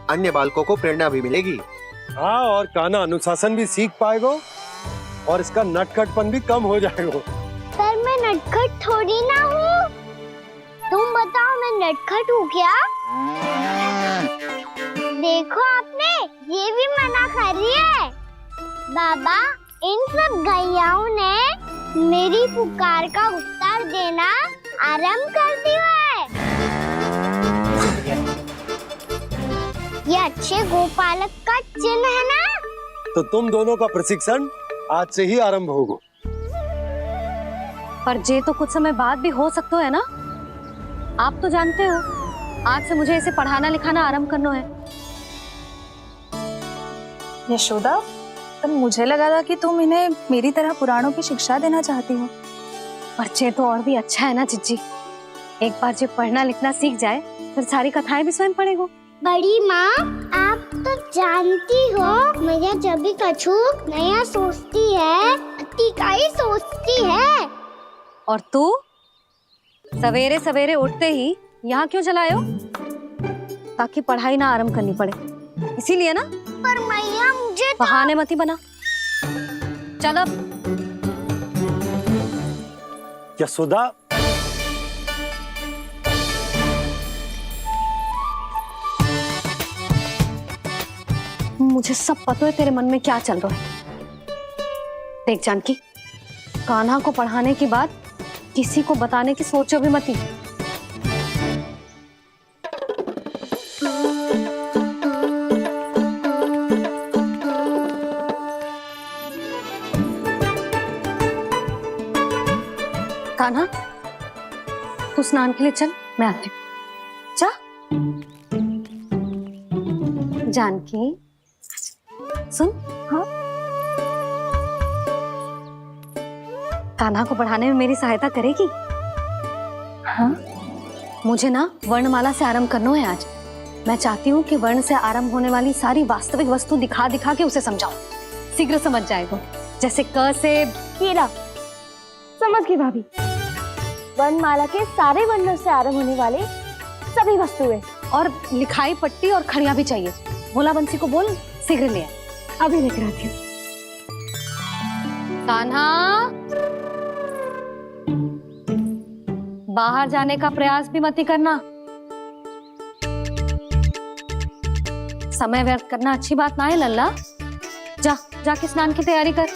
अन्य बालकों को प्रेरणा भी मिलेगी। हाँ, और कान्हा अनुशासन भी सीख पाएगा और इसका नटखटपन भी कम हो जाएगा। पर मैं नटखट थोड़ी ना हूँ। तुम बताओ, मैं नटखट हूँ क्या? देखो आपने, ये भी मना कर रही है। बाबा, इन सब गैयाओं ने मेरी पुकार का उत्तर देना आरंभ कर दिया है। ये अच्छे गोपालक का चिन्ह है ना? तो तुम दोनों का प्रशिक्षण आज से ही आरंभ होगा। पर जे तो कुछ समय बाद भी हो सकता है ना। आप तो जानते हो, आज से मुझे इसे पढ़ाना लिखाना आरंभ करना है। यशोदा, तब मुझे लगा था कि तुम इन्हें मेरी तरह पुराणों की शिक्षा देना चाहती हो। पर जे तो और भी अच्छा है ना जिज्जी। एक बार जब पढ़ना लिखना सीख जाए फिर सारी कथाएं भी स्वयं पढ़ेगा। बड़ी माँ, आप तो जानती हो, मैया जब भी कछु नया सोचती है, अतिका ही सोचती है। और तू सवेरे सवेरे उठते ही यहाँ क्यों चलाए हो? ताकि पढ़ाई ना आरंभ करनी पड़े। इसीलिए ना। पर मैया मुझे बहाने मत ही बना। चल अब। यशोदा, मुझे सब पता है तेरे मन में क्या चल रहा है। देख जानकी, कान्हा को पढ़ाने की बात किसी को बताने की सोचो भी मत ही। कान्हा, तू स्नान के लिए चल, मैं आती हूँ। जा। जानकी सुन। हाँ, कान्हा को पढ़ाने में मेरी सहायता करेगी? हाँ, मुझे ना वर्णमाला से आरंभ करना है आज। मैं चाहती हूँ कि वर्ण से आरंभ होने वाली सारी वास्तविक वस्तु दिखा दिखा के उसे समझाऊं। शीघ्र समझ जाएगा। जैसे क से हीरा। समझ गई भाभी। वर्णमाला के सारे वर्णों से आरंभ होने वाले सभी वस्तुएं और लिखाई पट्टी और खड़िया भी चाहिए। भोला बंसी को बोल शीघ्र ले आए। अभी लेकर आती हूँ। कान्हा, बाहर जाने का प्रयास भी मत ही करना। समय व्यर्थ करना अच्छी बात ना है लल्ला। जा, जाके स्नान की तैयारी कर।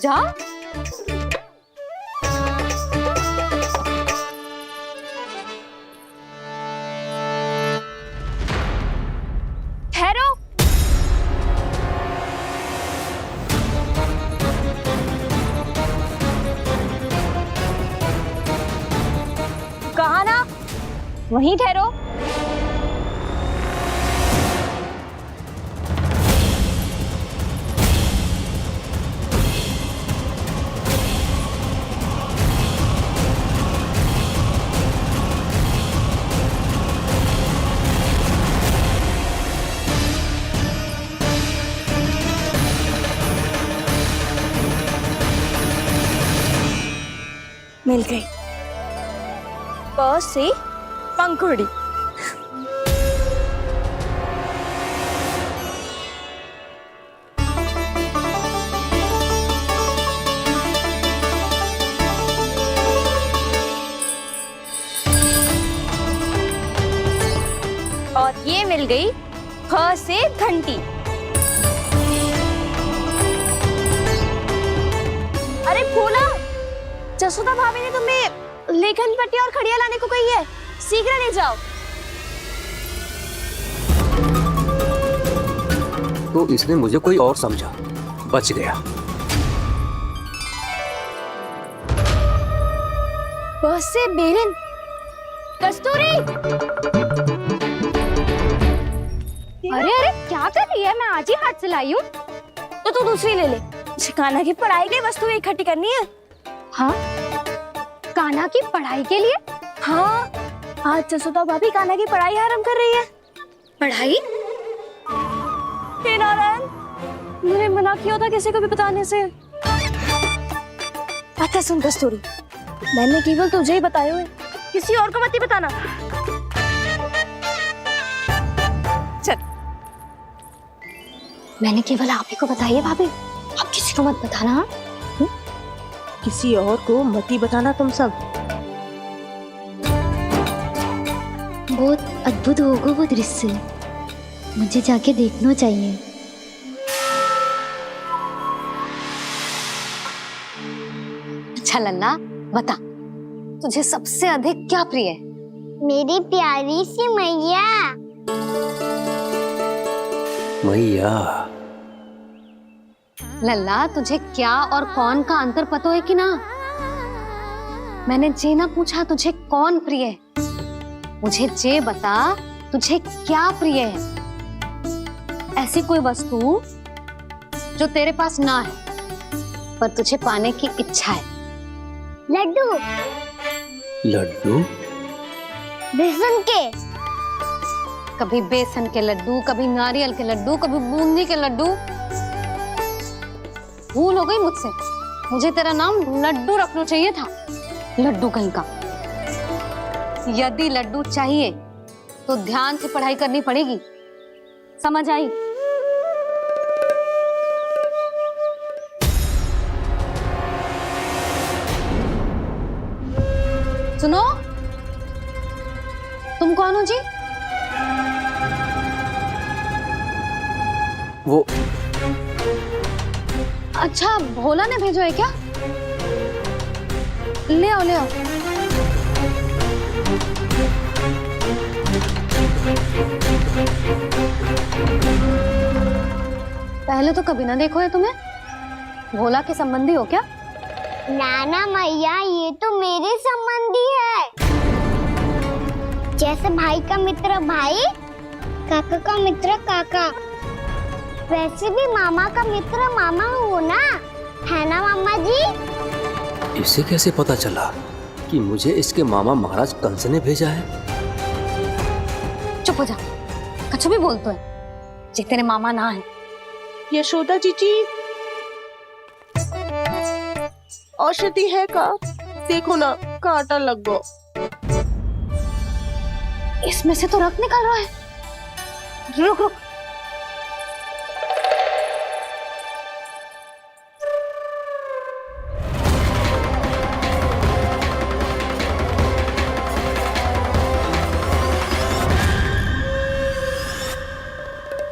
जा। ठहरो। कहा ना, वहीं ठहरो। मिल गई। प से पंखुड़ी। और ये मिल गई ख से घंटी। अरे भोला, जसोदा भाभी ने तुम्हें लेखन पट्टी और खड़िया लाने को कही है, शीघ्र ले जाओ। तो इसने मुझे कोई और समझा, बच गया। बस से बेलन। कस्तूरी। अरे अरे क्या कर रही है? मैं आज ही हाथ से लाई हूँ। तो तू दूसरी ले ले। कान्हा की पढ़ाई की वस्तु इकट्ठी करनी है। हाँ, कान्हा की पढ़ाई के लिए? हाँ, आज जसोदा भाभी कान्हा की पढ़ाई आरंभ कर रही है। पढ़ाई? हे नारायण, मैंने मना किया था किसी को भी बताने से। अच्छा सुन कस्तूरी, मैंने केवल तुझे ही बताए हुए, किसी और को मत ही बताना। चल। मैंने केवल आप ही को बताई है भाभी, आप किसी को मत बताना। हाँ? किसी और को मत ही बताना तुम सब। बहुत अद्भुत होगा वो दृश्य, मुझे जाके देखना चाहिए। अच्छा लल्ला, बता तुझे सबसे अधिक क्या प्रिय है? मेरी प्यारी सी मैया। मैया। लल्ला, तुझे क्या और कौन का अंतर पता है कि ना? मैंने जे ना पूछा तुझे कौन प्रिय है, मुझे जे बता तुझे क्या प्रिय है। ऐसी कोई वस्तु जो तेरे पास ना है पर तुझे पाने की इच्छा है। लड्डू। लड्डू? बेसन के। कभी बेसन के लड्डू, कभी नारियल के लड्डू, कभी बूंदी के लड्डू। भूल हो गई मुझसे, मुझे तेरा नाम लड्डू रखना चाहिए था। लड्डू कहीं का। यदि लड्डू चाहिए तो ध्यान से पढ़ाई करनी पड़ेगी, समझ आई? सुनो, तुम कौन हो जी? वो अच्छा, भोला ने भेजो है क्या? ले आओ, ले आओ। पहले तो कभी ना देखो है तुम्हें। भोला के संबंधी हो क्या? नाना मैया, ये तो मेरे संबंधी है। जैसे भाई का मित्र भाई, काका का मित्र काका, वैसे भी मामा का मित्र मामा हो ना, है ना मामा जी? इसे कैसे पता चला कि मुझे इसके मामा महाराज कंस ने भेजा है? चुप हो जा, कछु भी बोलते है जे तेरे मामा ना है। यशोदा जीजी, औषधि है का? देखो ना, कांटा लग गो। इसमें से तो रक्त निकल रहा है। रुक रुक,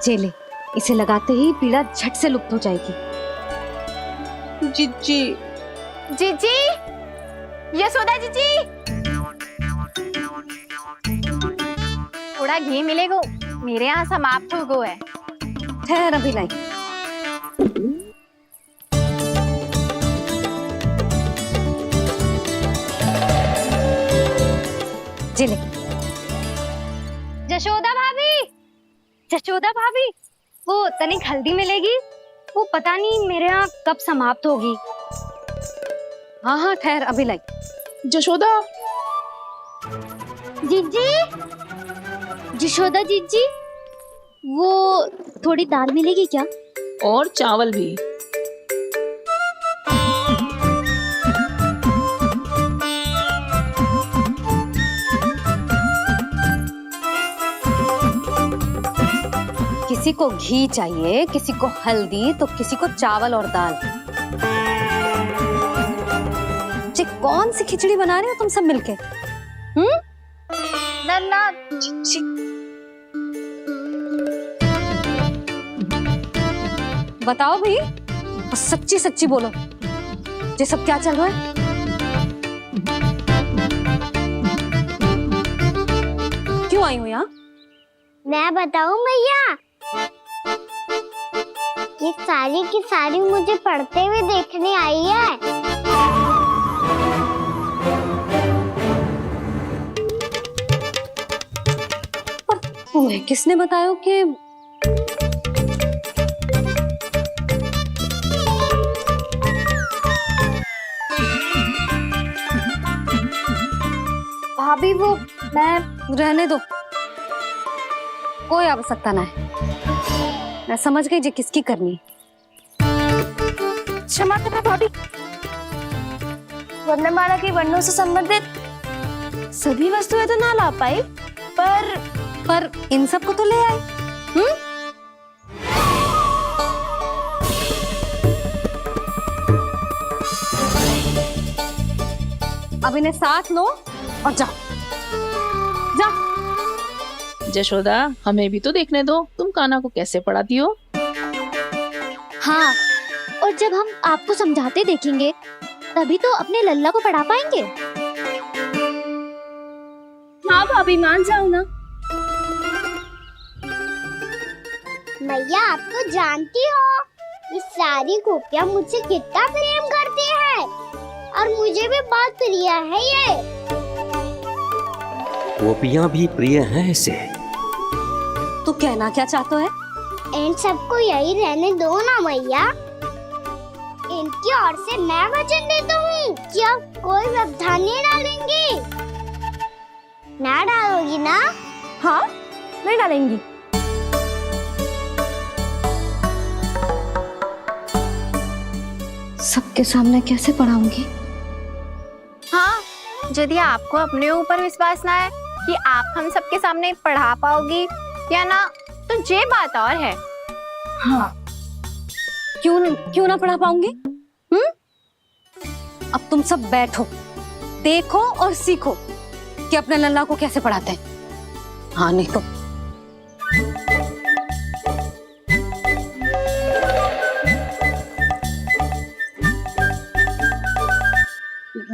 चले, इसे लगाते ही पीड़ा झट से लुप्त हो जाएगी। जीजी, जीजी, यशोदा जीजी, थोड़ा घी मिलेगा? मेरे यहाँ समाप्त हो गया है। ठहर, अभी लाई। जिले, जशोदा भाभी, जशोदा भाभी, वो तनिक हल्दी मिलेगी? वो पता नहीं मेरे यहाँ कब समाप्त होगी। हाँ हाँ, ठहर, अभी लाई। जशोदा, जीजी, यशोदा जीजी, वो थोड़ी दाल मिलेगी क्या? और चावल भी। किसी को घी चाहिए, किसी को हल्दी, तो किसी को चावल और दाल। जी, कौन सी खिचड़ी बना रहे हो तुम सब मिलके? नन्ना, बताओ भाई, और सच्ची सच्ची बोलो, ये सब क्या चल रहा है? क्यों आई हो यहाँ? मैं बताऊं भैया, ये सारी की सारी मुझे पढ़ते हुए देखने आई है। पर तुम्हें किसने बताया कि भाभी? वो मैं रहने दो, कोई आवश्यकता ना है। मैं समझ गई जी किसकी करनी। क्षमा करना भाभी, वर्णमाला के वर्णों से संबंधित सभी वस्तुएं तो ना ला पाई, पर इन सब को तो ले आए। अब इन्हें साथ लो और जाओ, जाओ। जशोदा, हमें भी तो देखने दो, तुम कान्हा को कैसे पढ़ाती हो। हाँ, और जब हम आपको समझाते देखेंगे तभी तो अपने लल्ला को पढ़ा पाएंगे। हाँ भाभी, मान जाओ ना। मैया, आप तो जानती हो ये सारी गोपियां मुझसे कितना प्रेम करती है, और मुझे भी बहुत प्रिय है ये। गोपियां भी प्रिय हैं इसे। तू कहना क्या चाहता है? इन सबको यही रहने दो ना मैया। इनकी ओर से मैं वचन देता हूँ कि अब कोई व्यवधान नहीं डालेंगी। ना डालोगी ना? हाँ, नहीं डालेंगी। सबके सामने कैसे पढ़ाऊंगी? हाँ, यदि आपको अपने ऊपर विश्वास ना है कि आप हम सबके सामने पढ़ा पाओगी या ना, तो ये बात और है। हाँ, क्यों ना पढ़ा पाऊंगी? अब तुम सब बैठो, देखो और सीखो कि अपने लल्ला को कैसे पढ़ाते हैं। हाँ नहीं तो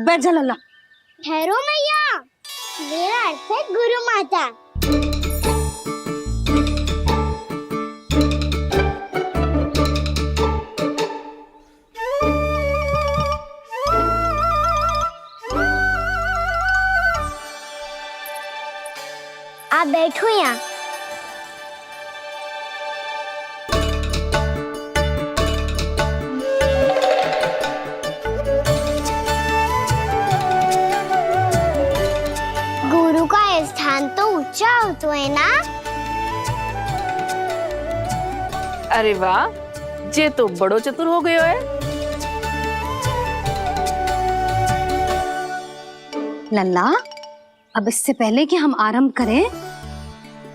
बैठ जा लल्ला। ठहरो मैया, मेरा अर्थ है गुरु माता। आप बैठो यहाँ। गुरु का स्थान तो ऊंचा होता है ना? अरे वाह, जे तो बड़ो चतुर हो गयो है। लल्ला, अब इससे पहले कि हम आरंभ करें,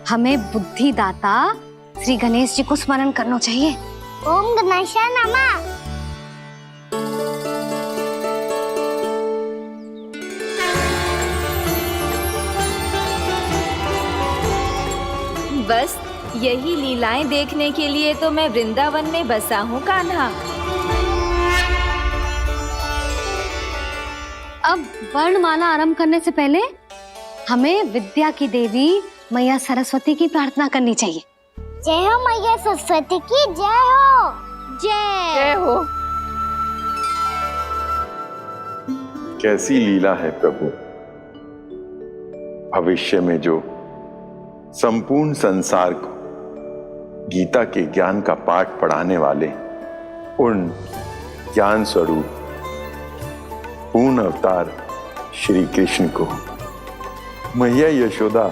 हमें बुद्धिदाता श्री गणेश जी को स्मरण करना चाहिए। ओम गणेशाय नमः। बस यही लीलाएं देखने के लिए तो मैं वृंदावन में बसा हूँ कान्हा। अब वर्णमाला आरंभ करने से पहले हमें विद्या की देवी मैया सरस्वती की प्रार्थना करनी चाहिए। जय हो मैया सरस्वती की जय हो। जय हो। कैसी लीला है प्रभु। भविष्य में जो संपूर्ण संसार को गीता के ज्ञान का पाठ पढ़ाने वाले उन ज्ञान स्वरूप पूर्ण अवतार श्री कृष्ण को मैया यशोदा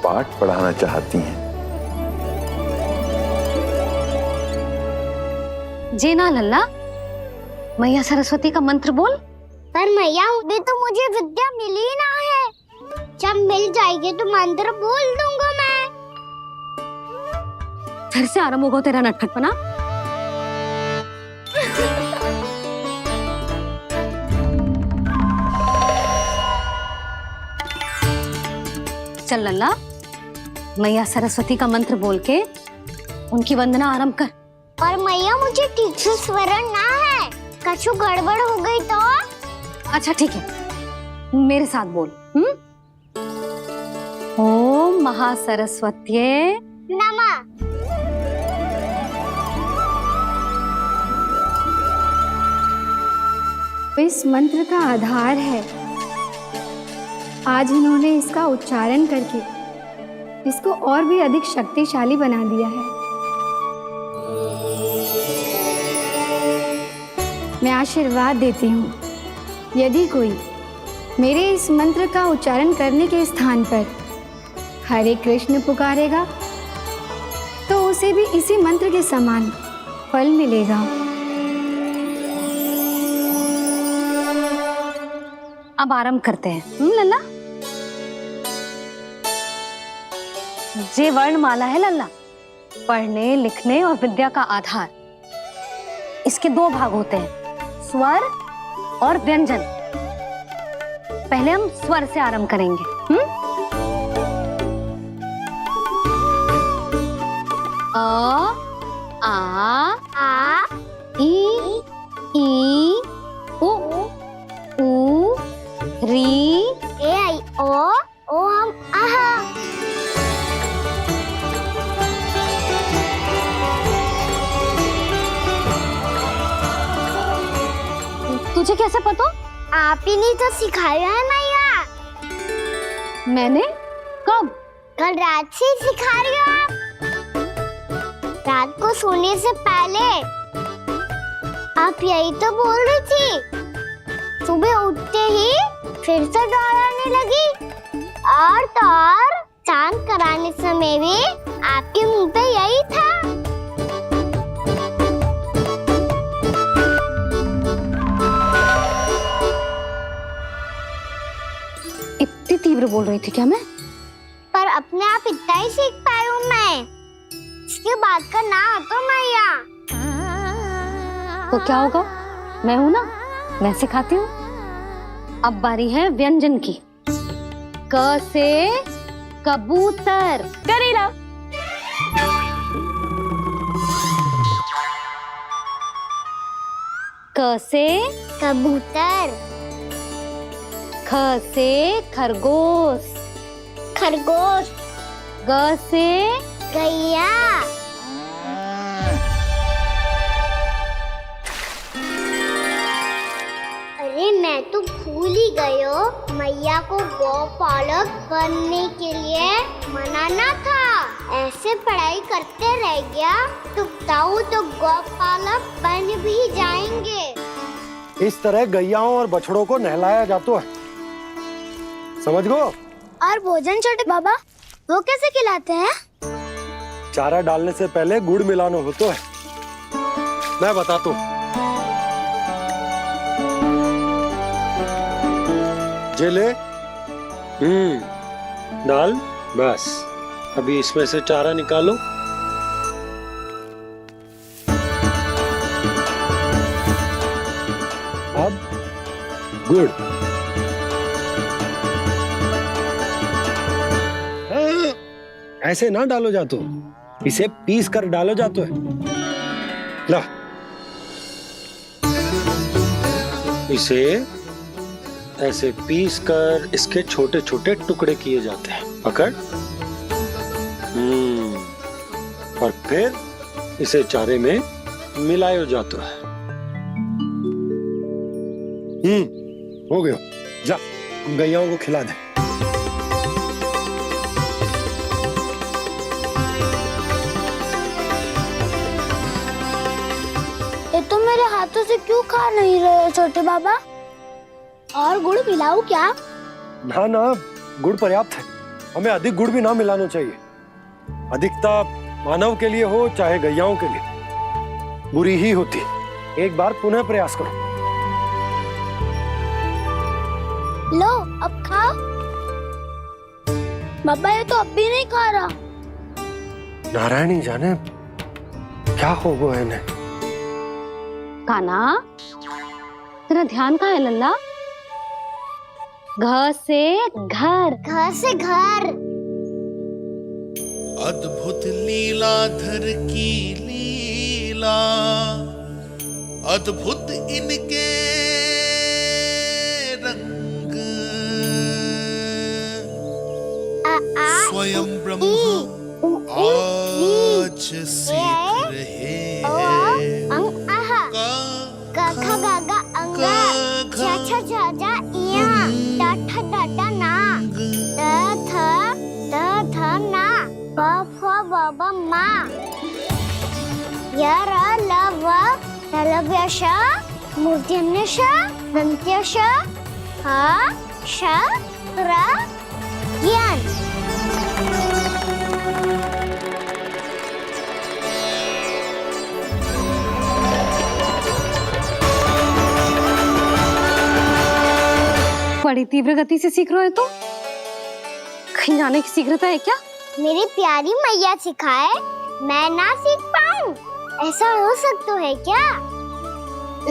पाठ पढ़ाना चाहती हैं। जी ना लल्ला, मैया सरस्वती का मंत्र बोल। पर मैया अभी तो मुझे विद्या मिली ना है। जब मिल जाएगी तो मंत्र बोल दूंगा मैं। फिर से आरंभ होगा तेरा नटखटपना। चल लल्ला, मैया सरस्वती का मंत्र बोल के उनकी वंदना आरंभ कर। और मैया मुझे ठीक से स्मरण ना है, कछु गड़बड़ हो गई तो? अच्छा ठीक है, मेरे साथ बोल। ओम महासरस्वत्ये नमः। इस मंत्र का आधार है। आज इन्होंने इसका उच्चारण करके इसको और भी अधिक शक्तिशाली बना दिया है। मैं आशीर्वाद देती हूँ, यदि कोई मेरे इस मंत्र का उच्चारण करने के स्थान पर हरे कृष्ण पुकारेगा तो उसे भी इसी मंत्र के समान फल मिलेगा। अब आरंभ करते हैं। लल्ला, जे वर्णमाला है लल्ला, पढ़ने लिखने और विद्या का आधार। इसके दो भाग होते हैं, स्वर और व्यंजन। पहले हम स्वर से आरंभ करेंगे। अ, आ, ई, उ, ऊ, री, ए आई ओ हम आहा। तुझे कैसे पता? आप ही ने तो सिखाया है मैया। मैंने? कब? कल रात से सिखा रही हो आप। रात को सोने से पहले आप यही तो बोल रही थी। सुबह उठते ही फिर से दोहराने लगी, और तो और स्नान कराने समय भी आपके मुंह पे यही था। इतनी तीव्र बोल रही थी क्या मैं? पर अपने आप इतना ही सीख पाई हूँ मैं। मुझे बात करना आता मैया। तो क्या होगा, मैं हूं ना, मैं सिखाती हूँ। अब बारी है व्यंजन की। क से कबूतर। करेला। क से कबूतर। ख से खरगोश। खरगोश। ग से गैया। अरे मैं तो भूल ही गई हूँ, मैया को गौपालक बनने के लिए मनाना था। ऐसे पढ़ाई करते रह गया तो ताऊ तो गौपालक बन भी जाएंगे। इस तरह गैयाओं और बछड़ों को नहलाया जाता है, समझ गो। और भोजन छोटे बाबा वो कैसे खिलाते हैं? चारा डालने से पहले गुड़ मिलाना होता है, मैं बताता हूँ। जे ले, डाल, बस। अभी इसमें से चारा निकालो। अब गुड़। ऐसे ना डालो जातो, इसे पीस कर डालो जातो है। ला, इसे ऐसे पीस कर इसके छोटे छोटे टुकड़े किए जाते हैं। पकड़। और फिर इसे चारे में मिलाया जाता है। हो गया, जा गैयाओं को खिला दे। ये तो मेरे हाथों से क्यों खा नहीं रहे हो छोटे बाबा? और गुड़ मिलाऊं क्या? ना ना, गुड़ पर्याप्त है। हमें अधिक गुड़ भी ना मिलाना चाहिए। अधिकता मानव के लिए हो चाहे गैयाओं के लिए बुरी ही होती। एक बार पुनः प्रयास करो। लो अब खाओ। बाबा ये तो अब भी नहीं खा रहा। नारायणी जाने क्या हो गया इन्हें। काना, तेरा ध्यान कहाँ है लल्ला? घ से घर। घर से घर। अद्भुत लीलाधर की लीला, अद्भुत इनके रंग, स्वयं ब्रह्मा आज सीख रहे हैं। गा गा गा अंगा, छा छा छा जा इया, डा ठा डा डा ना, द थ ना, ब फ ब ब मा, य र ल व ललव्य श, मूर्धन्य श, दन्त्य श, ह श र ज्ञान। बड़ी तीव्र गति से सीख रहे हो तो कहीं जाने की शीघ्रता है क्या? मेरी प्यारी मैया सिखाए, मैं ना सीख पाऊं, ऐसा हो सकता है क्या?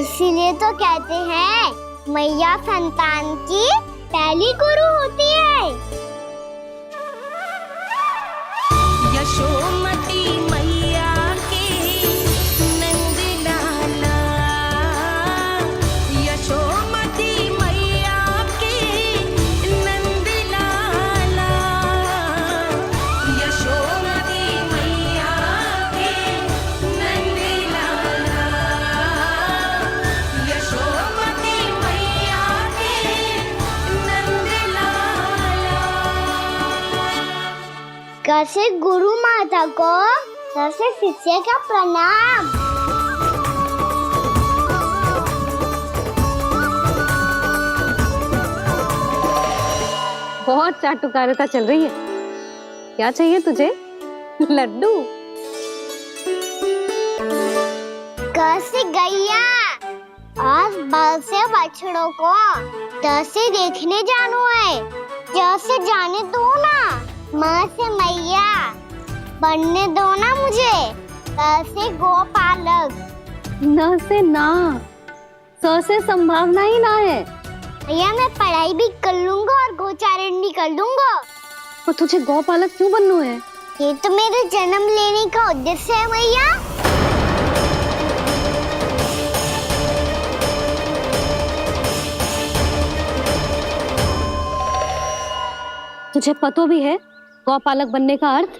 इसीलिए तो कहते हैं मैया संतान की पहली गुरु होती है। यशोमती मैया के नंद लाला, यशोमती मैया के नंद लाला, यशोमती मैया के नंद लाला, यशोमती मैया के नंद लाला। कैसे गुरु माता को सबसे शिष्य का प्रणाम। बहुत चाटुकारिता चल रही है। क्या चाहिए तुझे? लड्डू? कैसे गैया और बल से बछड़ों को कैसे देखने जानो है, जैसे जाने दो ना। माँ से मैया बनने दो ना मुझे। से गोपालक। न से ना, स से संभावना ही ना है। भैया मैं पढ़ाई भी कर लूंगा और गोचारण भी कर लूंगा। तो तुझे गौपालक क्यों बनना है? ये तो मेरे जन्म लेने का उद्देश्य है भैया। तुझे पता भी है गौपालक बनने का अर्थ?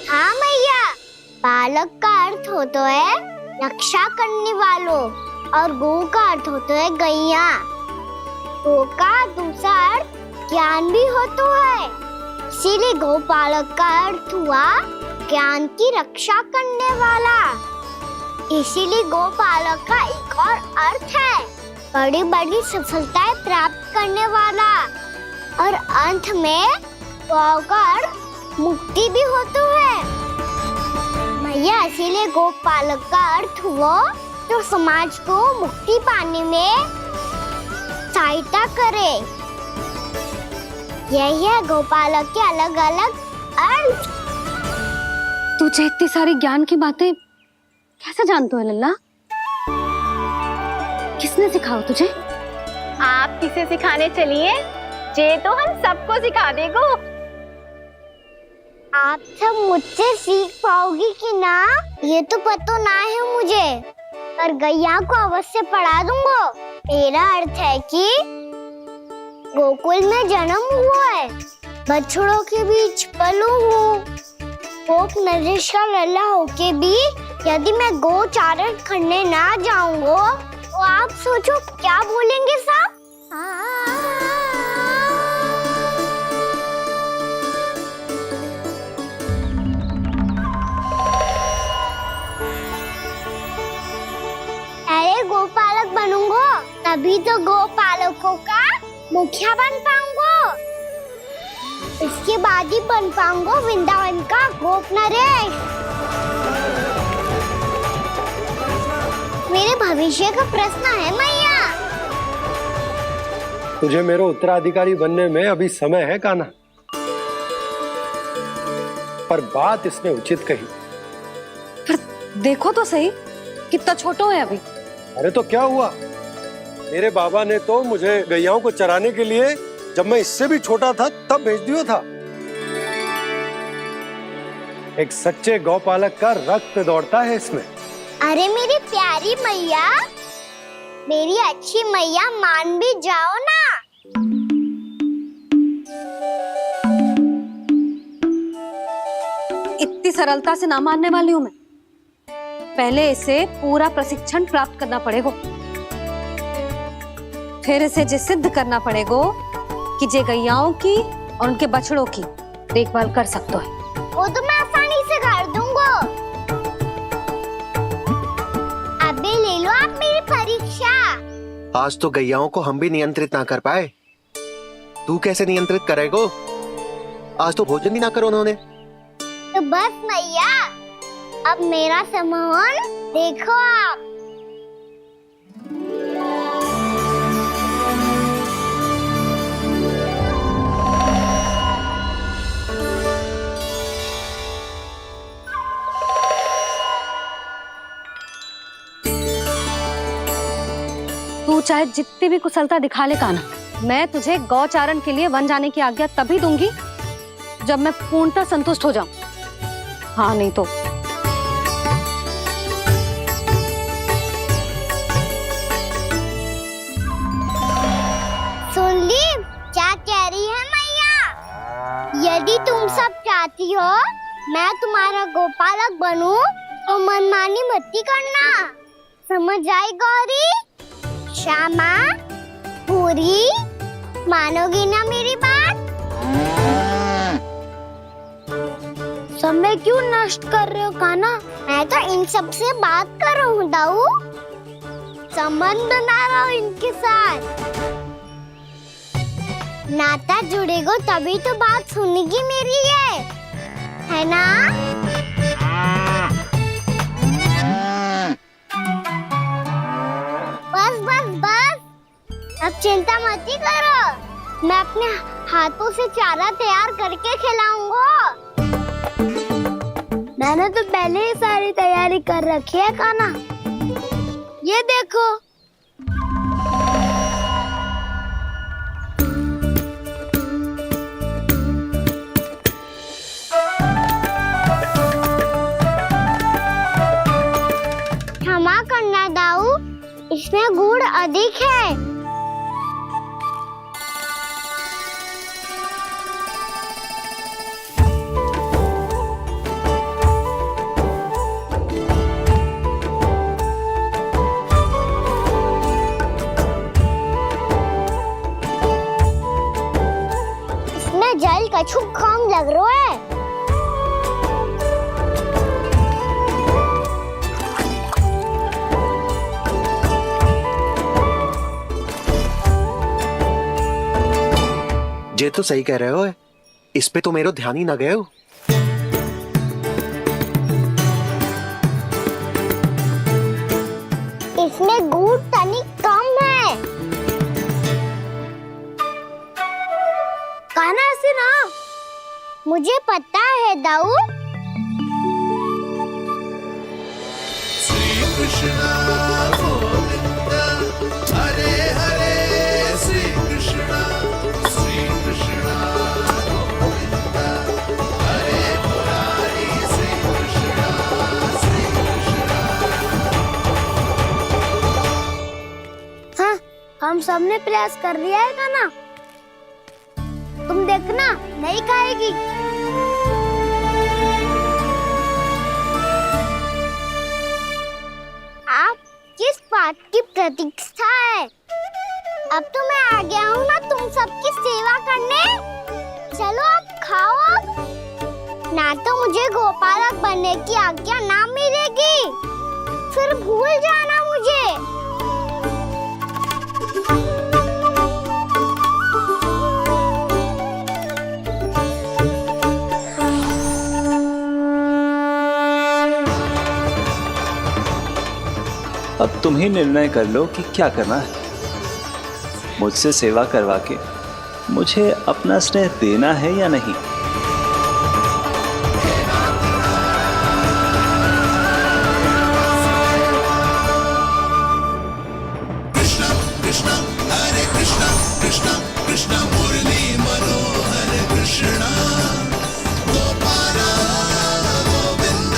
हाँ भैया, पालक का अर्थ होता है रक्षा करने वालों और गौ का अर्थ होता है गैया। गौ का दूसरा अर्थ ज्ञान भी होता है, इसीलिए गौपालक का अर्थ हुआ ज्ञान की रक्षा करने वाला। इसीलिए गौपालक का एक और अर्थ है बड़ी बड़ी सफलताएं प्राप्त करने वाला, और अंत में गौ का अर्थ मुक्ति भी होता है भैया। इसीलिए गोपालक का अर्थ हुआ जो समाज को मुक्ति पाने में सहायता करे। यही है गोपालक के अलग अलग अर्थ। तुझे इतनी सारी ज्ञान की बातें कैसे जानते हो लल्ला? किसने सिखाया तुझे? आप किसे सिखाने चलिए, जे तो हम सबको सिखा देगो। आप सब मुझसे सीख पाओगी कि ना ये तो पता ना है मुझे, पर गैया को अवश्य पढ़ा दूंगा। मेरा अर्थ है कि गोकुल में जन्म हुआ है, बछड़ों के बीच पलू हूँ, गोप नरेश का लल्ला होके भी यदि मैं गोचारण करने ना जाऊंगा तो आप सोचो क्या बोलेंगे साहब? अरे गोपालक बनूंगा तभी तो गोपालकों का मुखिया बन पाऊंगा। इसके बाद ही बन पाऊंगा वृंदावन का गोप नरेश। मेरे भविष्य का प्रश्न है मैया। तुझे मेरा उत्तराधिकारी बनने में अभी समय है कान्हा, पर बात इसने उचित कही। पर देखो तो सही कितना छोटो है अभी। अरे तो क्या हुआ, मेरे बाबा ने तो मुझे गैयाओं को चराने के लिए जब मैं इससे भी छोटा था तब भेज दिया था। एक सच्चे गौपालक का रक्त दौड़ता है इसमें। अरे मेरी प्यारी मैया, मेरी अच्छी मैया, मान भी जाओ ना। इतनी सरलता से ना मानने वाली हूं मैं। पहले इसे पूरा प्रशिक्षण प्राप्त करना पड़ेगा, फिर इसे जे सिद्ध करना पड़ेगा कि जे गैयाओं की और उनके बछड़ों की देखभाल कर सकते है। वो तो मैं आसानी से कर दूंगा। अबे ले लो आप मेरी परीक्षा। आज तो गैयाओं को हम भी नियंत्रित ना कर पाए, तू कैसे नियंत्रित करेगो? आज तो भोजन भी ना करो उन्होंने। तो बस मैया, अब मेरा सम्मान देखो आप। तू चाहे जितनी भी कुशलता दिखा ले कान्हा, मैं तुझे गौचारण के लिए वन जाने की आज्ञा तभी दूंगी जब मैं पूर्णतः संतुष्ट हो जाऊं। हाँ नहीं तो सुन ली क्या कह रही है मैया? यदि तुम सब चाहती हो मैं तुम्हारा गोपालक बनूं तो मनमानी मत करना, समझ आई गौरी? श्यामा, पूरी, मानोगी ना मेरी बात? समय क्यों नष्ट कर रहे हो कान्हा? मैं तो इन सब से बात कर रहा हूँ दाऊ, संबंध बना रहा हूँ इनके साथ। नाता जुड़ेगा तभी तो बात सुनेगी मेरी, है ना? बस बस बस, अब चिंता मत ही करो, मैं अपने हाथों से चारा तैयार करके खिलाऊंगा। मैंने तो पहले ही सारी तैयारी कर रखी है कान्हा। ये देखो। क्षमा करना दाऊ, इसमें गुड़ अधिक है। इसमें जल कछु कम लग रहा है। जे तो सही कह रहे हो, इस पे तो मेरो ध्यान ही ना गए हो। इसमें गुड़ तनिक कम है। कान्हा ऐसे ना। मुझे पता है दाऊ। श्री कृष्ण गोविंद हरे हरे, श्री कृष्ण गोविंद हरे मुरारी, श्री कृष्ण हाँ, हम सबने प्रयास कर लिया है कान्हा। तुम देखना, नहीं खाएगी। आप किस बात की प्रतीक्षा है? अब तो मैं आ गया हूँ ना तुम सबकी सेवा करने। चलो अब खाओ अब। ना तो मुझे गोपालक बनने की आज्ञा ना मिलेगी, फिर भूल जाना मुझे। अब तुम ही निर्णय कर लो कि क्या करना है। मुझसे सेवा करवा के मुझे अपना स्नेह देना है या नहीं। कृष्ण कृष्ण हरे कृष्ण कृष्ण कृष्ण मुरली मनोहर कृष्ण गोपाल गोविंद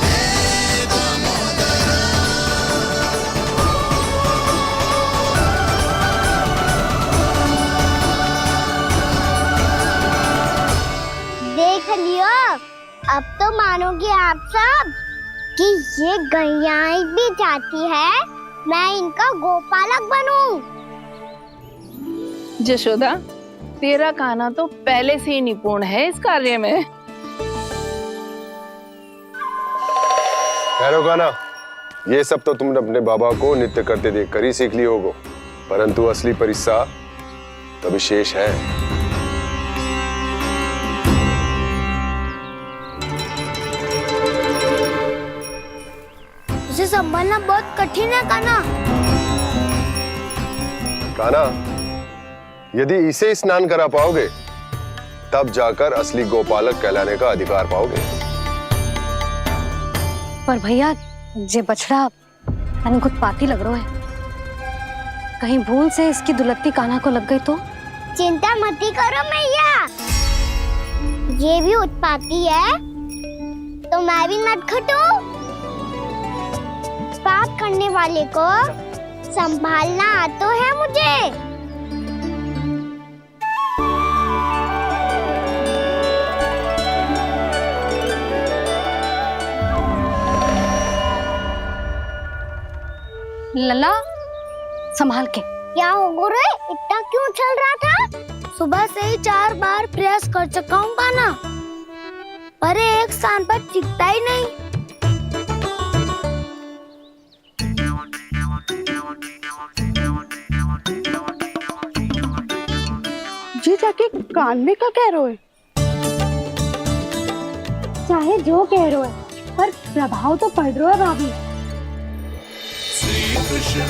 हे दामोदर। देख लियो, अब तो मानोगे आप सब कि ये गैयाएं भी चाहती है मैं इनका गोपालक बनूं। जशोदा, तेरा कान्हा तो पहले से ही निपुण है इस कार्य में। खैर होगा ना, ये सब तो तुमने अपने बाबा को नृत्य करते देख कर ही सीख ली होगो, परंतु असली परिस्सा तो विशेष है। उसे संभालना बहुत कठिन है कान्हा। कान्हा, यदि इसे स्नान करा पाओगे तब जाकर असली गोपालक कहलाने का अधिकार पाओगे। पर भैया, जे बछड़ा यानी उत्पाती लग रहा है, कहीं भूल से इसकी दुलत्ती कान्हा को लग गई तो? चिंता मती करो मैया, ये भी उत्पाती है तो मैं भी नटखट हूँ। पाप करने वाले को संभालना आता है मुझे। लला, संभाल के। क्या हो गुरु, इतना क्यों चल रहा था? सुबह से ही 4 बार प्रयास कर चुका हूँ कान्हा, पर ये एक स्थान पर टिकता ही नहीं। जी जाके कान में क्या कह रहे हो? चाहे जो कह रहे हो, पर प्रभाव तो पड़ रहा है भाभी। श्री कृष्ण